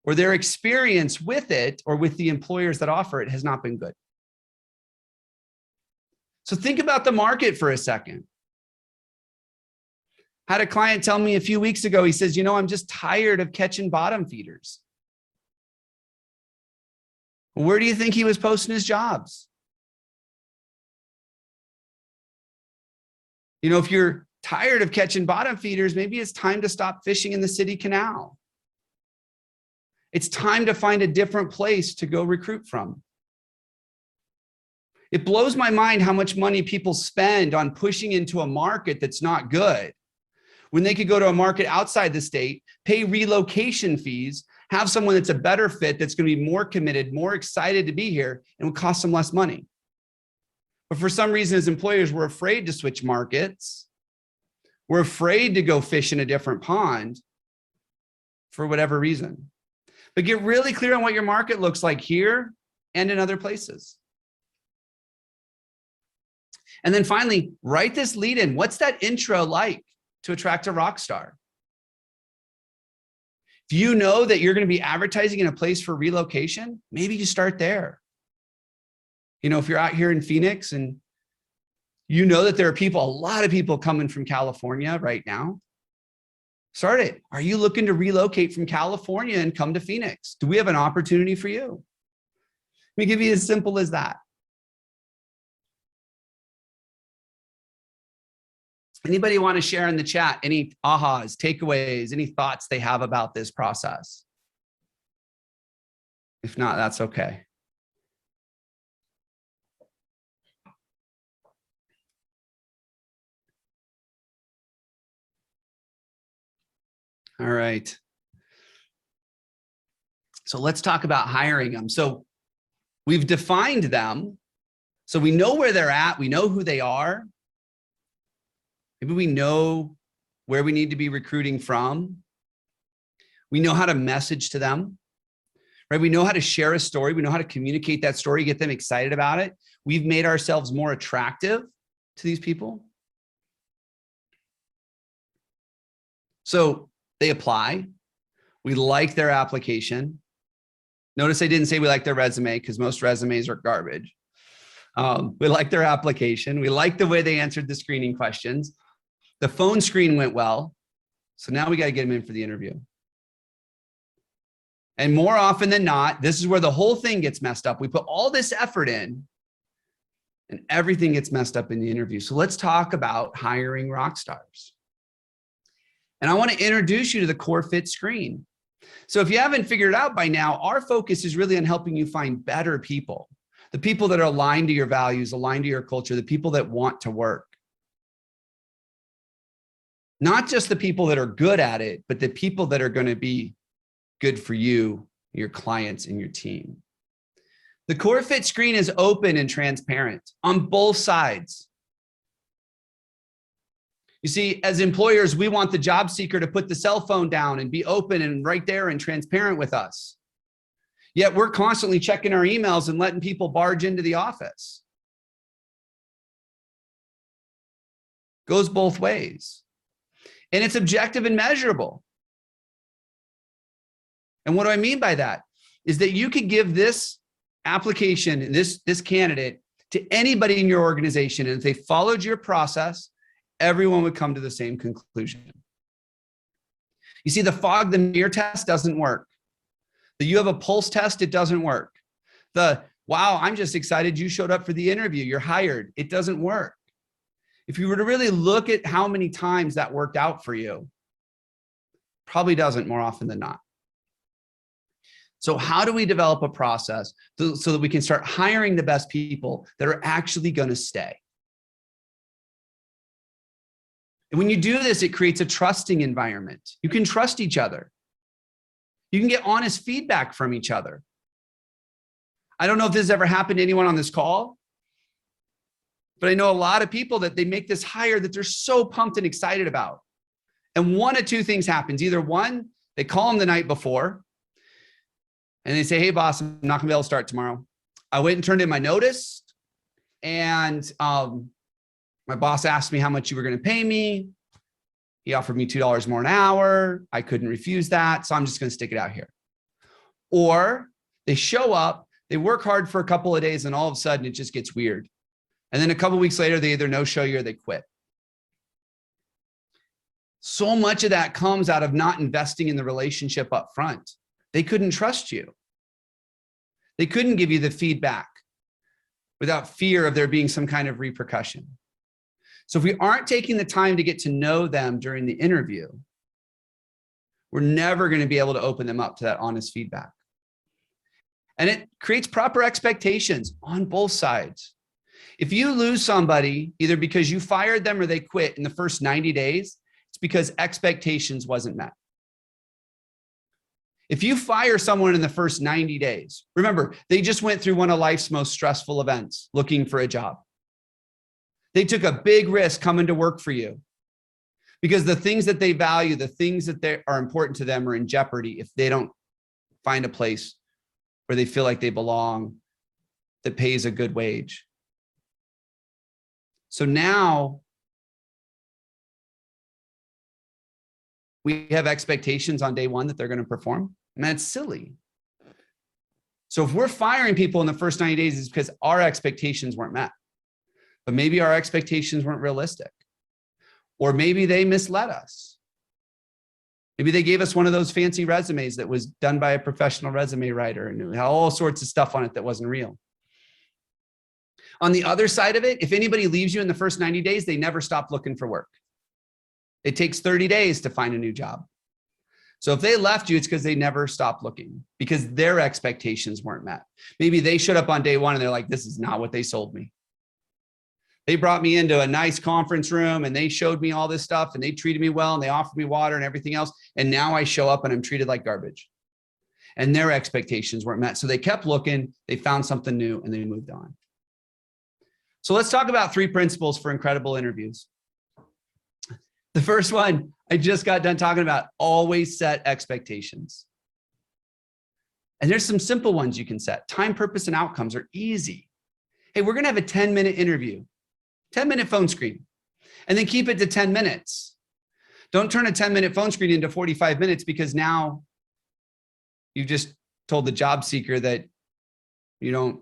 or their experience with it or with the employers that offer it has not been good. So think about the market for a second. Had a client tell me a few weeks ago, he says, I'm just tired of catching bottom feeders. Where do you think he was posting his jobs? If you're tired of catching bottom feeders, maybe it's time to stop fishing in the city canal. It's time to find a different place to go recruit from. It blows my mind how much money people spend on pushing into a market that's not good, when they could go to a market outside the state, pay relocation fees, have someone that's a better fit, that's going to be more committed, more excited to be here, and would cost them less money. But for some reason, as employers, we're afraid to switch markets. We're afraid to go fish in a different pond for whatever reason. But get really clear on what your market looks like here and in other places. And then finally, write this lead in. What's that intro like to attract a rock star? If you know that you're going to be advertising in a place for relocation, maybe you start there. If you're out here in Phoenix and you know that there are a lot of people coming from California right now, start it. Are you looking to relocate from California and come to Phoenix? Do we have an opportunity for you? Let me give you as simple as that. Anybody want to share in the chat any ahas, takeaways, any thoughts they have about this process? If not, that's okay. All right. So let's talk about hiring them. So we've defined them. So we know where they're at. We know who they are. Maybe we know where we need to be recruiting from. We know how to message to them, right? We know how to share a story. We know how to communicate that story, get them excited about it. We've made ourselves more attractive to these people. So they apply. We like their application. Notice I didn't say we like their resume, because most resumes are garbage. We like their application. We like the way they answered the screening questions. The phone screen went well. So now we got to get them in for the interview. And more often than not, this is where the whole thing gets messed up. We put all this effort in and everything gets messed up in the interview. So let's talk about hiring rock stars. And I want to introduce you to the core fit screen. So if you haven't figured it out by now, our focus is really on helping you find better people, the people that are aligned to your values, aligned to your culture, the people that want to work. Not just the people that are good at it, but the people that are going to be good for you, your clients, and your team. The core fit screen is open and transparent on both sides. You see, as employers, we want the job seeker to put the cell phone down and be open and right there and transparent with us. Yet we're constantly checking our emails and letting people barge into the office. Goes both ways. And it's objective and measurable. And what do I mean by that? Is that you could give this application, this candidate, to anybody in your organization, and if they followed your process, everyone would come to the same conclusion. You see, the fog the mirror test doesn't work. The you have a pulse test, it doesn't work. The wow, I'm just excited you showed up for the interview, you're hired, it doesn't work. If you were to really look at how many times that worked out for you, probably doesn't more often than not. So how do we develop a process so that we can start hiring the best people that are actually going to stay? And when you do this, it creates a trusting environment. You can trust each other. You can get honest feedback from each other. I don't know if this has ever happened to anyone on this call, but I know a lot of people that they make this hire that they're so pumped and excited about. And one of two things happens. Either one, they call them the night before and they say, hey boss, I'm not gonna be able to start tomorrow. I went and turned in my notice, and my boss asked me how much you were going to pay me. He offered me $2 more an hour. I couldn't refuse that, so I'm just going to stick it out here. Or they show up, they work hard for a couple of days, and all of a sudden it just gets weird. And then a couple of weeks later, they either no-show you or they quit. So much of that comes out of not investing in the relationship up front. They couldn't trust you. They couldn't give you the feedback without fear of there being some kind of repercussion. So if we aren't taking the time to get to know them during the interview, we're never going to be able to open them up to that honest feedback. And it creates proper expectations on both sides. If you lose somebody, either because you fired them or they quit in the first 90 days, it's because expectations wasn't met. If you fire someone in the first 90 days, remember, they just went through one of life's most stressful events, looking for a job. They took a big risk coming to work for you because the things that they value, the things that are important to them are in jeopardy if they don't find a place where they feel like they belong, that pays a good wage. So now we have expectations on day one that they're going to perform, and that's silly. So if we're firing people in the first 90 days, it's because our expectations weren't met. But maybe our expectations weren't realistic. Or maybe they misled us. Maybe they gave us one of those fancy resumes that was done by a professional resume writer and it had all sorts of stuff on it that wasn't real. On the other side of it, if anybody leaves you in the first 90 days, they never stop looking for work. It takes 30 days to find a new job. So if they left you, it's because they never stopped looking because their expectations weren't met. Maybe they showed up on day one and they're like, this is not what they sold me. They brought me into a nice conference room and they showed me all this stuff and they treated me well and they offered me water and everything else. And now I show up and I'm treated like garbage. And their expectations weren't met. So they kept looking, they found something new and they moved on. So let's talk about 3 principles for incredible interviews. The first one, I just got done talking about, always set expectations. And there's some simple ones you can set. Time, purpose, and outcomes are easy. Hey, we're going to have a 10-minute interview. 10-minute phone screen, and then keep it to 10 minutes. Don't turn a 10-minute phone screen into 45 minutes because now you just told the job seeker that you don't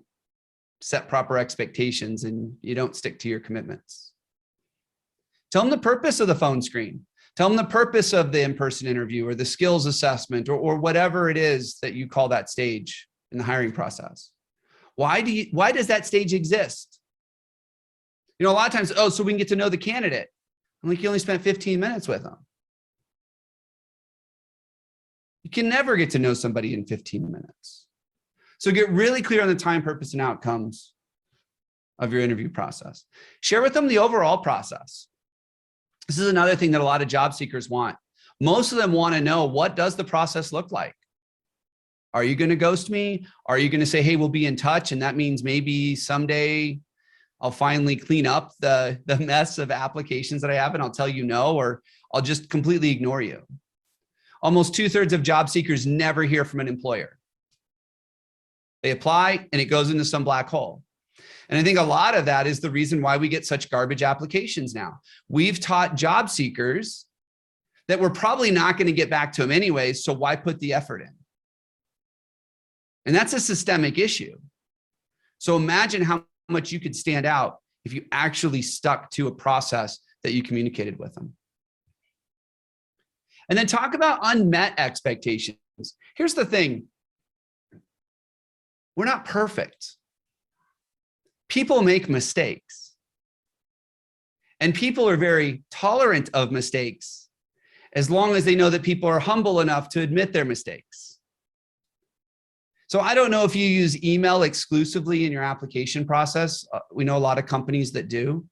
set proper expectations and you don't stick to your commitments. Tell them the purpose of the phone screen. Tell them the purpose of the in-person interview or the skills assessment or whatever it is that you call that stage in the hiring process. Why does that stage exist? You know, a lot of times, oh, so we can get to know the candidate. I'm like, you only spent 15 minutes with them. You can never get to know somebody in 15 minutes. So get really clear on the time, purpose, and outcomes of your interview process. Share with them the overall process. This is another thing that a lot of job seekers want. Most of them want to know, what does the process look like? Are you going to ghost me? Are you going to say, hey, we'll be in touch? And that means maybe someday I'll finally clean up the mess of applications that I have and I'll tell you no, or I'll just completely ignore you. Almost 2/3 of job seekers never hear from an employer. They apply and it goes into some black hole. And I think a lot of that is the reason why we get such garbage applications now. We've taught job seekers that we're probably not going to get back to them anyways, so why put the effort in? And that's a systemic issue. So imagine how much you could stand out if you actually stuck to a process that you communicated with them. And then talk about unmet expectations. Here's the thing. We're not perfect. People make mistakes. And people are very tolerant of mistakes as long as they know that people are humble enough to admit their mistakes. So I don't know if you use email exclusively in your application process. We know a lot of companies that do.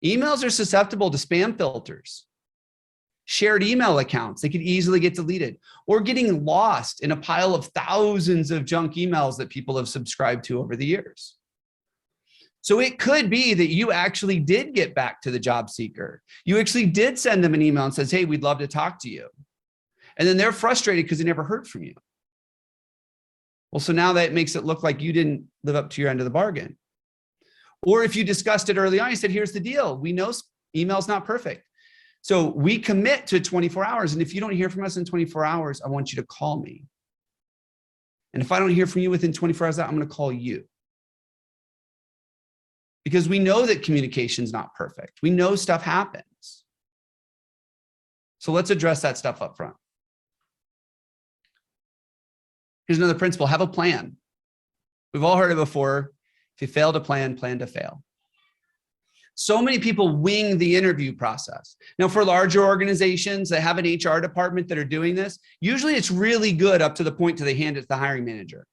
Emails are susceptible to spam filters. Shared email accounts, they could easily get deleted, or getting lost in a pile of thousands of junk emails that people have subscribed to over the years. So it could be that you actually did get back to the job seeker. You actually did send them an email and says, hey, we'd love to talk to you. And then they're frustrated because they never heard from you. Well, so now that makes it look like you didn't live up to your end of the bargain. Or if you discussed it early on, you said, here's the deal. We know email's not perfect. So we commit to 24 hours. And if you don't hear from us in 24 hours, I want you to call me. And if I don't hear from you within 24 hours, I'm going to call you. Because we know that communication's not perfect. We know stuff happens. So let's address that stuff up front. Here's another principle: have a plan. We've all heard it before. If you fail to plan, plan to fail. So many people wing the interview process. Now, for larger organizations that have an HR department that are doing this, usually it's really good up to the point till they hand it to the hiring manager.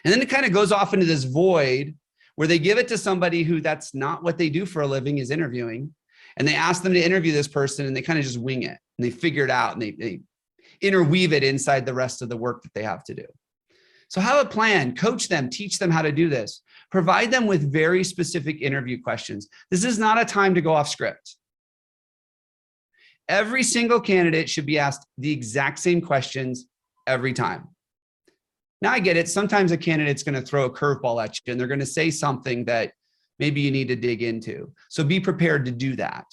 And then it kind of goes off into this void where they give it to somebody who that's not what they do for a living, is interviewing. And they ask them to interview this person and they kind of just wing it and they figure it out and they interweave it inside the rest of the work that they have to do. So have a plan, coach them, teach them how to do this. Provide them with very specific interview questions. This is not a time to go off script. Every single candidate should be asked the exact same questions every time. Now I get it. Sometimes a candidate's going to throw a curveball at you and they're going to say something that maybe you need to dig into. So be prepared to do that.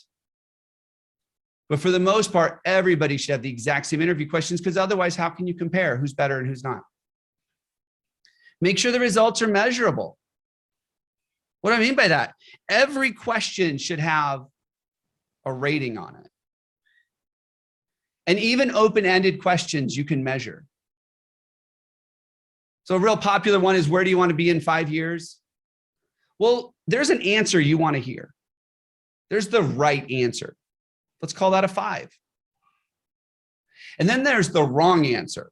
But for the most part, everybody should have the exact same interview questions, because otherwise, how can you compare who's better and who's not? Make sure the results are measurable. What do I mean by that? Every question should have a rating on it. And even open-ended questions you can measure. So a real popular one is, where do you want to be in 5 years? Well, there's an answer you want to hear. There's the right answer. Let's call that a 5. And then there's the wrong answer,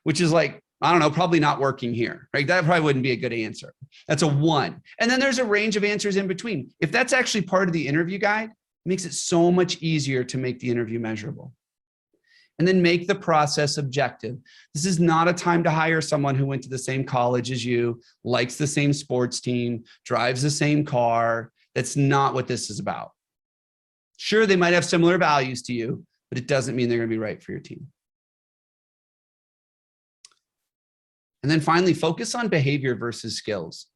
which is like, I don't know, probably not working here, right? That probably wouldn't be a good answer. That's a 1. And then there's a range of answers in between. If that's actually part of the interview guide, it makes it so much easier to make the interview measurable. And then make the process objective. This is not a time to hire someone who went to the same college as you, likes the same sports team, drives the same car. That's not what this is about. Sure, they might have similar values to you, but it doesn't mean they're going to be right for your team. And then finally, focus on behavior versus skills.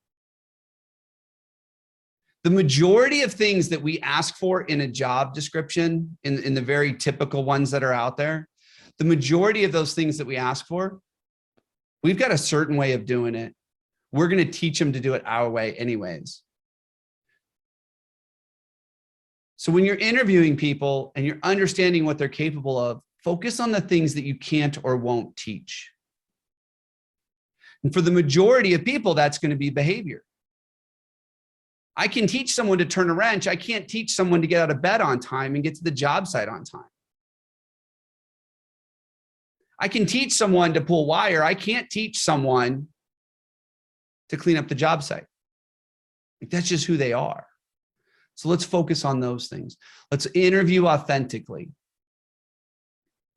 The majority of things that we ask for in a job description, in the very typical ones that are out there, the majority of those things that we ask for, we've got a certain way of doing it. We're going to teach them to do it our way anyways. So when you're interviewing people and you're understanding what they're capable of, focus on the things that you can't or won't teach. And for the majority of people, that's going to be behavior. I can teach someone to turn a wrench. I can't teach someone to get out of bed on time and get to the job site on time. I can teach someone to pull wire. I can't teach someone to clean up the job site. That's just who they are. So let's focus on those things. Let's interview authentically.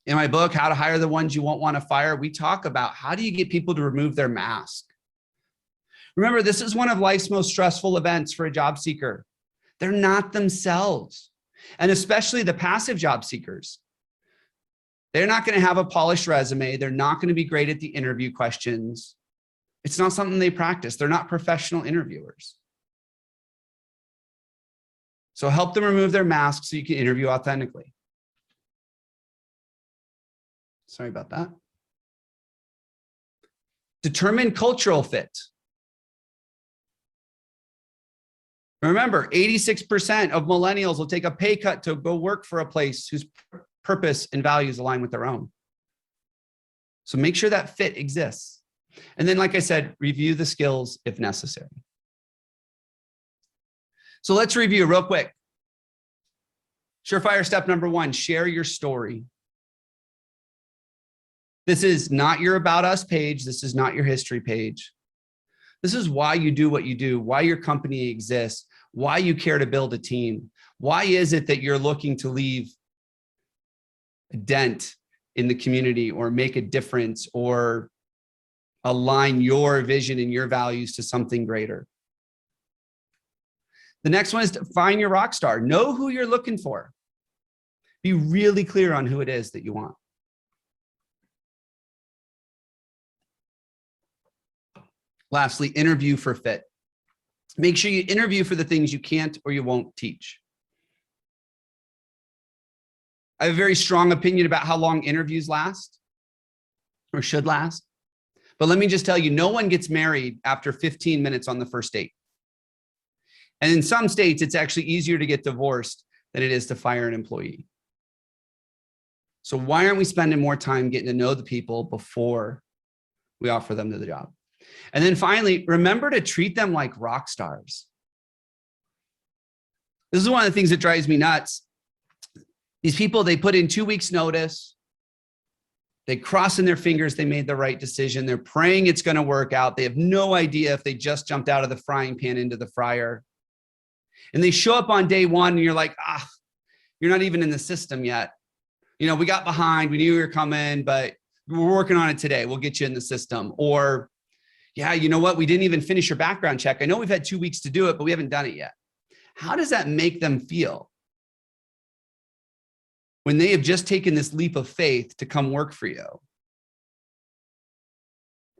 In my book, How to Hire the Ones You Won't Want to Fire, we talk about how do you get people to remove their mask. Remember, this is one of life's most stressful events for a job seeker. They're not themselves, and especially the passive job seekers. They're not going to have a polished resume. They're not going to be great at the interview questions. It's not something they practice. They're not professional interviewers. So help them remove their masks so you can interview authentically. Sorry about that. Determine cultural fit. Remember, 86% of millennials will take a pay cut to go work for a place whose purpose and values align with their own. So make sure that fit exists. And then, like I said, review the skills if necessary. So let's review real quick. Surefire step number 1, share your story. This is not your About Us page. This is not your history page. This is why you do what you do, why your company exists, why you care to build a team. Why is it that you're looking to leave a dent in the community or make a difference or align your vision and your values to something greater? The next one is to find your rock star. Know who you're looking for. Be really clear on who it is that you want. Lastly, interview for fit. Make sure you interview for the things you can't or you won't teach. I have a very strong opinion about how long interviews last or should last. But let me just tell you, no one gets married after 15 minutes on the first date. And in some states, it's actually easier to get divorced than it is to fire an employee. So why aren't we spending more time getting to know the people before we offer them to the job? And then finally, remember to treat them like rock stars. This is one of the things that drives me nuts. These people, they put in 2 weeks notice. They cross in their fingers they made the right decision. They're praying it's going to work out. They have no idea if they just jumped out of the frying pan into the fryer. And they show up on day one and you're like, you're not even in the system yet. We got behind, we knew you were coming, but we're working on it today. We'll get you in the system. Or, yeah, you know what? We didn't even finish your background check. I know we've had 2 weeks to do it, but we haven't done it yet. How does that make them feel when they have just taken this leap of faith to come work for you?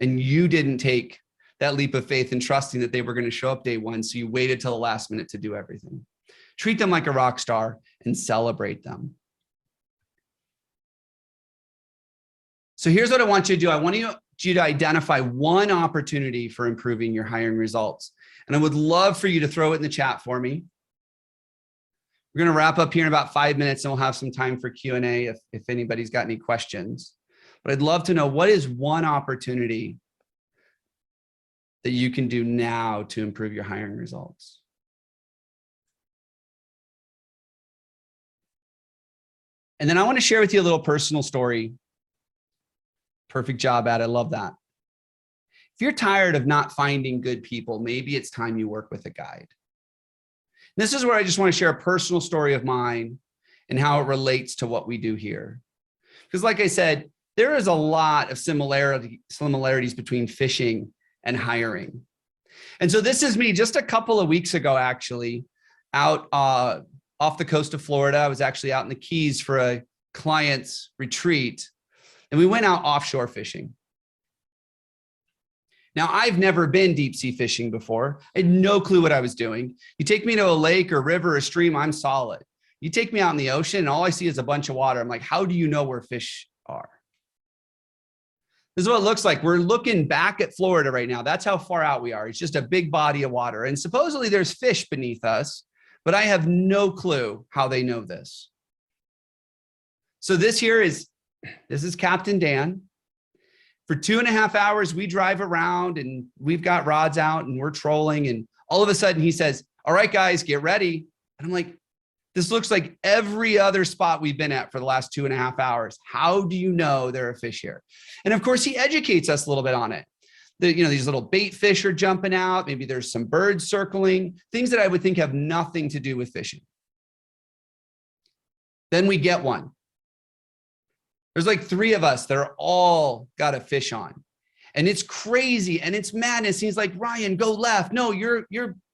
And you didn't take that leap of faith and trusting that they were going to show up day one. So you waited till the last minute to do everything. Treat them like a rock star and celebrate them. So here's what I want you to do. I want you to identify one opportunity for improving your hiring results. And I would love for you to throw it in the chat for me. We're going to wrap up here in about 5 minutes and we'll have some time for Q&A if anybody's got any questions. But I'd love to know, what is one opportunity that you can do now to improve your hiring results? And then I want to share with you a little personal story. Perfect job, Ad. I love that. If you're tired of not finding good people, maybe it's time you work with a guide. This is where I just want to share a personal story of mine and how it relates to what we do here. Because like I said, there is a lot of similarities between fishing and hiring. And so this is me just a couple of weeks ago, actually, out off the coast of Florida. I was actually out in the Keys for a client's retreat. And we went out offshore fishing. Now, I've never been deep sea fishing before. I had no clue what I was doing. You take me to a lake or river or stream, I'm solid. You take me out in the ocean and all I see is a bunch of water. I'm like, how do you know where fish are? This is what it looks like. We're looking back at Florida right now. That's how far out we are. It's just a big body of water. And supposedly there's fish beneath us, but I have no clue how they know this. So this is Captain Dan. For 2.5 hours, we drive around and we've got rods out and we're trolling. And all of a sudden he says, all right, guys, get ready. And I'm like, this looks like every other spot we've been at for the last 2.5 hours. How do you know there are fish here? And of course, he educates us a little bit on it. These little bait fish are jumping out. Maybe there's some birds circling, things that I would think have nothing to do with fishing. Then we get one. There's like 3 of us that are all got a fish on. And it's crazy and it's madness. He's like, Ryan, go left. No, your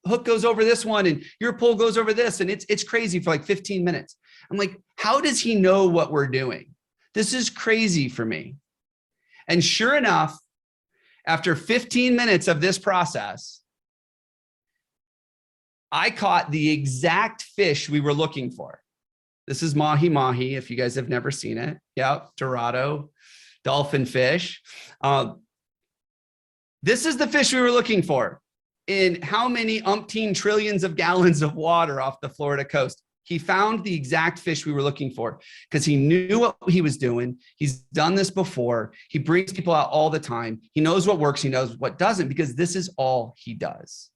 hook goes over this one and your pull goes over this. And it's crazy for like 15 minutes. I'm like, how does he know what we're doing? This is crazy for me. And sure enough, after 15 minutes of this process, I caught the exact fish we were looking for. This is mahi-mahi, if you guys have never seen it. Yep, Dorado, dolphin fish. This is the fish we were looking for in how many umpteen trillions of gallons of water off the Florida coast. He found the exact fish we were looking for because he knew what he was doing. He's done this before. He brings people out all the time. He knows what works. He knows what doesn't because this is all he does.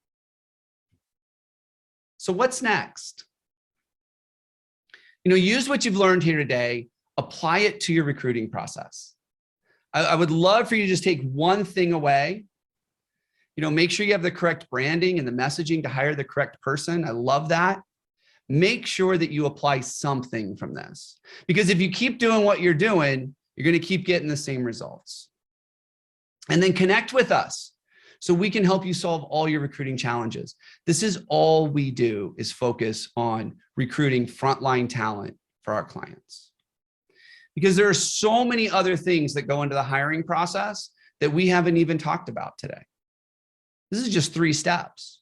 So what's next? Use what you've learned here today, apply it to your recruiting process. I would love for you to just take one thing away. Make sure you have the correct branding and the messaging to hire the correct person. I love that. Make sure that you apply something from this, because if you keep doing what you're doing, you're going to keep getting the same results. And then connect with us so we can help you solve all your recruiting challenges. This is all we do, is focus on recruiting frontline talent for our clients. Because there are so many other things that go into the hiring process that we haven't even talked about today. This is just 3 steps.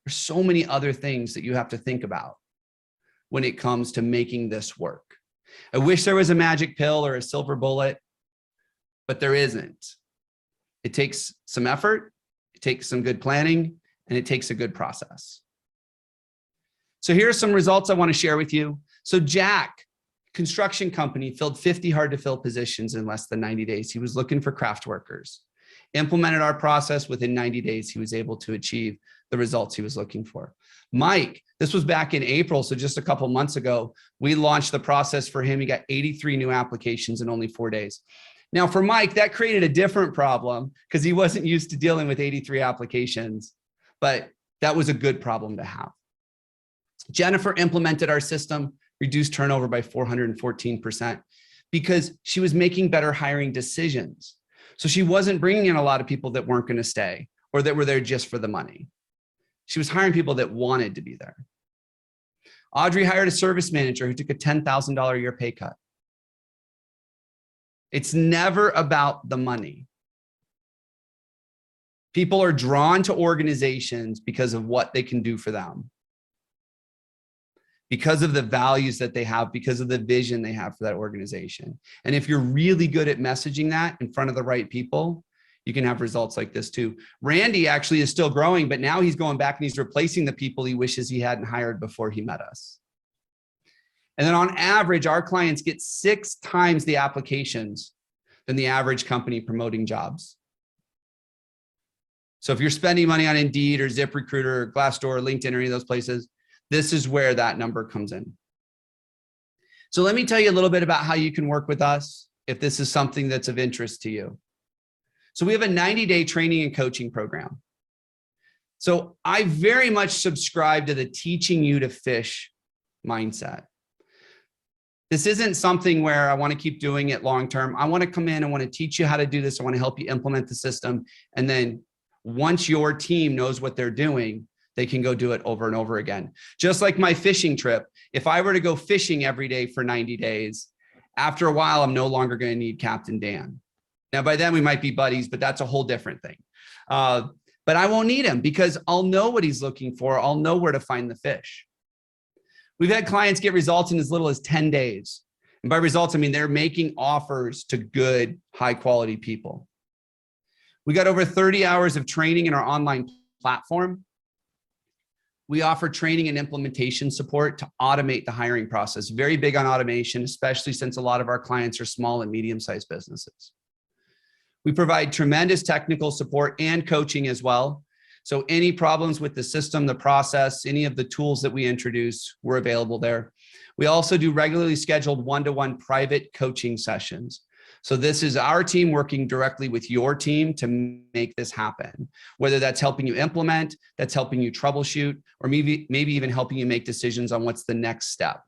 There's so many other things that you have to think about when it comes to making this work. I wish there was a magic pill or a silver bullet, but there isn't. It takes some effort, it takes some good planning, and it takes a good process. So here are some results I want to share with you. So Jack, construction company, filled 50 hard to fill positions in less than 90 days. He was looking for craft workers. Implemented our process within 90 days, he was able to achieve the results he was looking for. Mike, this was back in April, so just a couple months ago, we launched the process for him. He got 83 new applications in only 4 days. Now for Mike, that created a different problem because he wasn't used to dealing with 83 applications, but that was a good problem to have. Jennifer implemented our system, reduced turnover by 414% because she was making better hiring decisions. So she wasn't bringing in a lot of people that weren't going to stay or that were there just for the money. She was hiring people that wanted to be there. Audrey hired a service manager who took a $10,000 a year pay cut. It's never about the money. People are drawn to organizations because of what they can do for them, because of the values that they have, because of the vision they have for that organization. And if you're really good at messaging that in front of the right people, you can have results like this too. Randy actually is still growing, but now he's going back and he's replacing the people he wishes he hadn't hired before he met us. And then on average, our clients get 6 times the applications than the average company promoting jobs. So if you're spending money on Indeed or ZipRecruiter or Glassdoor or LinkedIn or any of those places, this is where that number comes in. So let me tell you a little bit about how you can work with us if this is something that's of interest to you. So we have a 90-day training and coaching program. So I very much subscribe to the teaching you to fish mindset. This isn't something where I want to keep doing it long-term. I want to come in, I want to teach you how to do this. I want to help you implement the system. And then once your team knows what they're doing, they can go do it over and over again. Just like my fishing trip. If I were to go fishing every day for 90 days, after a while, I'm no longer going to need Captain Dan. Now, by then we might be buddies, but that's a whole different thing. But I won't need him because I'll know what he's looking for. I'll know where to find the fish. We've had clients get results in as little as 10 days. And by results, I mean, they're making offers to good, high quality people. We got over 30 hours of training in our online platform. We offer training and implementation support to automate the hiring process. Very big on automation, especially since a lot of our clients are small and medium-sized businesses. We provide tremendous technical support and coaching as well. So any problems with the system, the process, any of the tools that we introduce, we're available there. We also do regularly scheduled one-to-one private coaching sessions. So this is our team working directly with your team to make this happen, whether that's helping you implement, that's helping you troubleshoot, or maybe even helping you make decisions on what's the next step.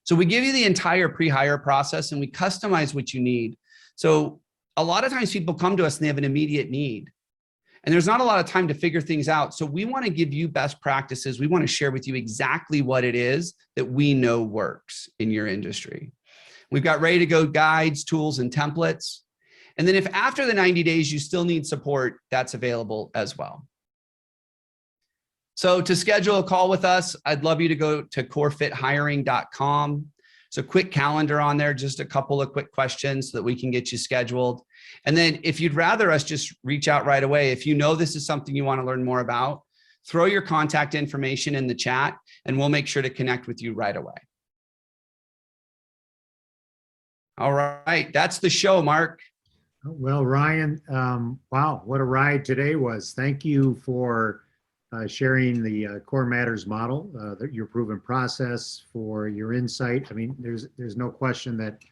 So we give you the entire pre-hire process and we customize what you need. So a lot of times people come to us and they have an immediate need. And there's not a lot of time to figure things out. So we want to give you best practices. We want to share with you exactly what it is that we know works in your industry. We've got ready to go guides, tools, and templates. And then if after the 90 days you still need support, that's available as well. So to schedule a call with us, I'd love you to go to corefithiring.com. So quick calendar on there, just a couple of quick questions so that we can get you scheduled. And then if you'd rather us just reach out right away, if you know this is something you want to learn more about, throw your contact information in the chat and we'll make sure to connect with you right away. All right, that's the show, Mark. Well, Ryan, wow, what a ride today was. Thank you for sharing the Core Matters model, your proven process, for your insight. I mean, there's no question that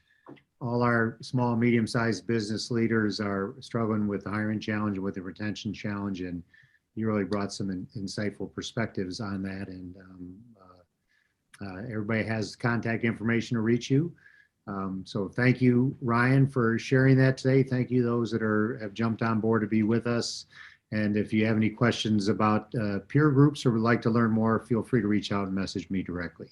all our small and medium-sized business leaders are struggling with the hiring challenge and with the retention challenge, and you really brought some insightful perspectives on that. And everybody has contact information to reach you. So thank you, Ryan, for sharing that today. Thank you those that have jumped on board to be with us. And if you have any questions about peer groups or would like to learn more, feel free to reach out and message me directly.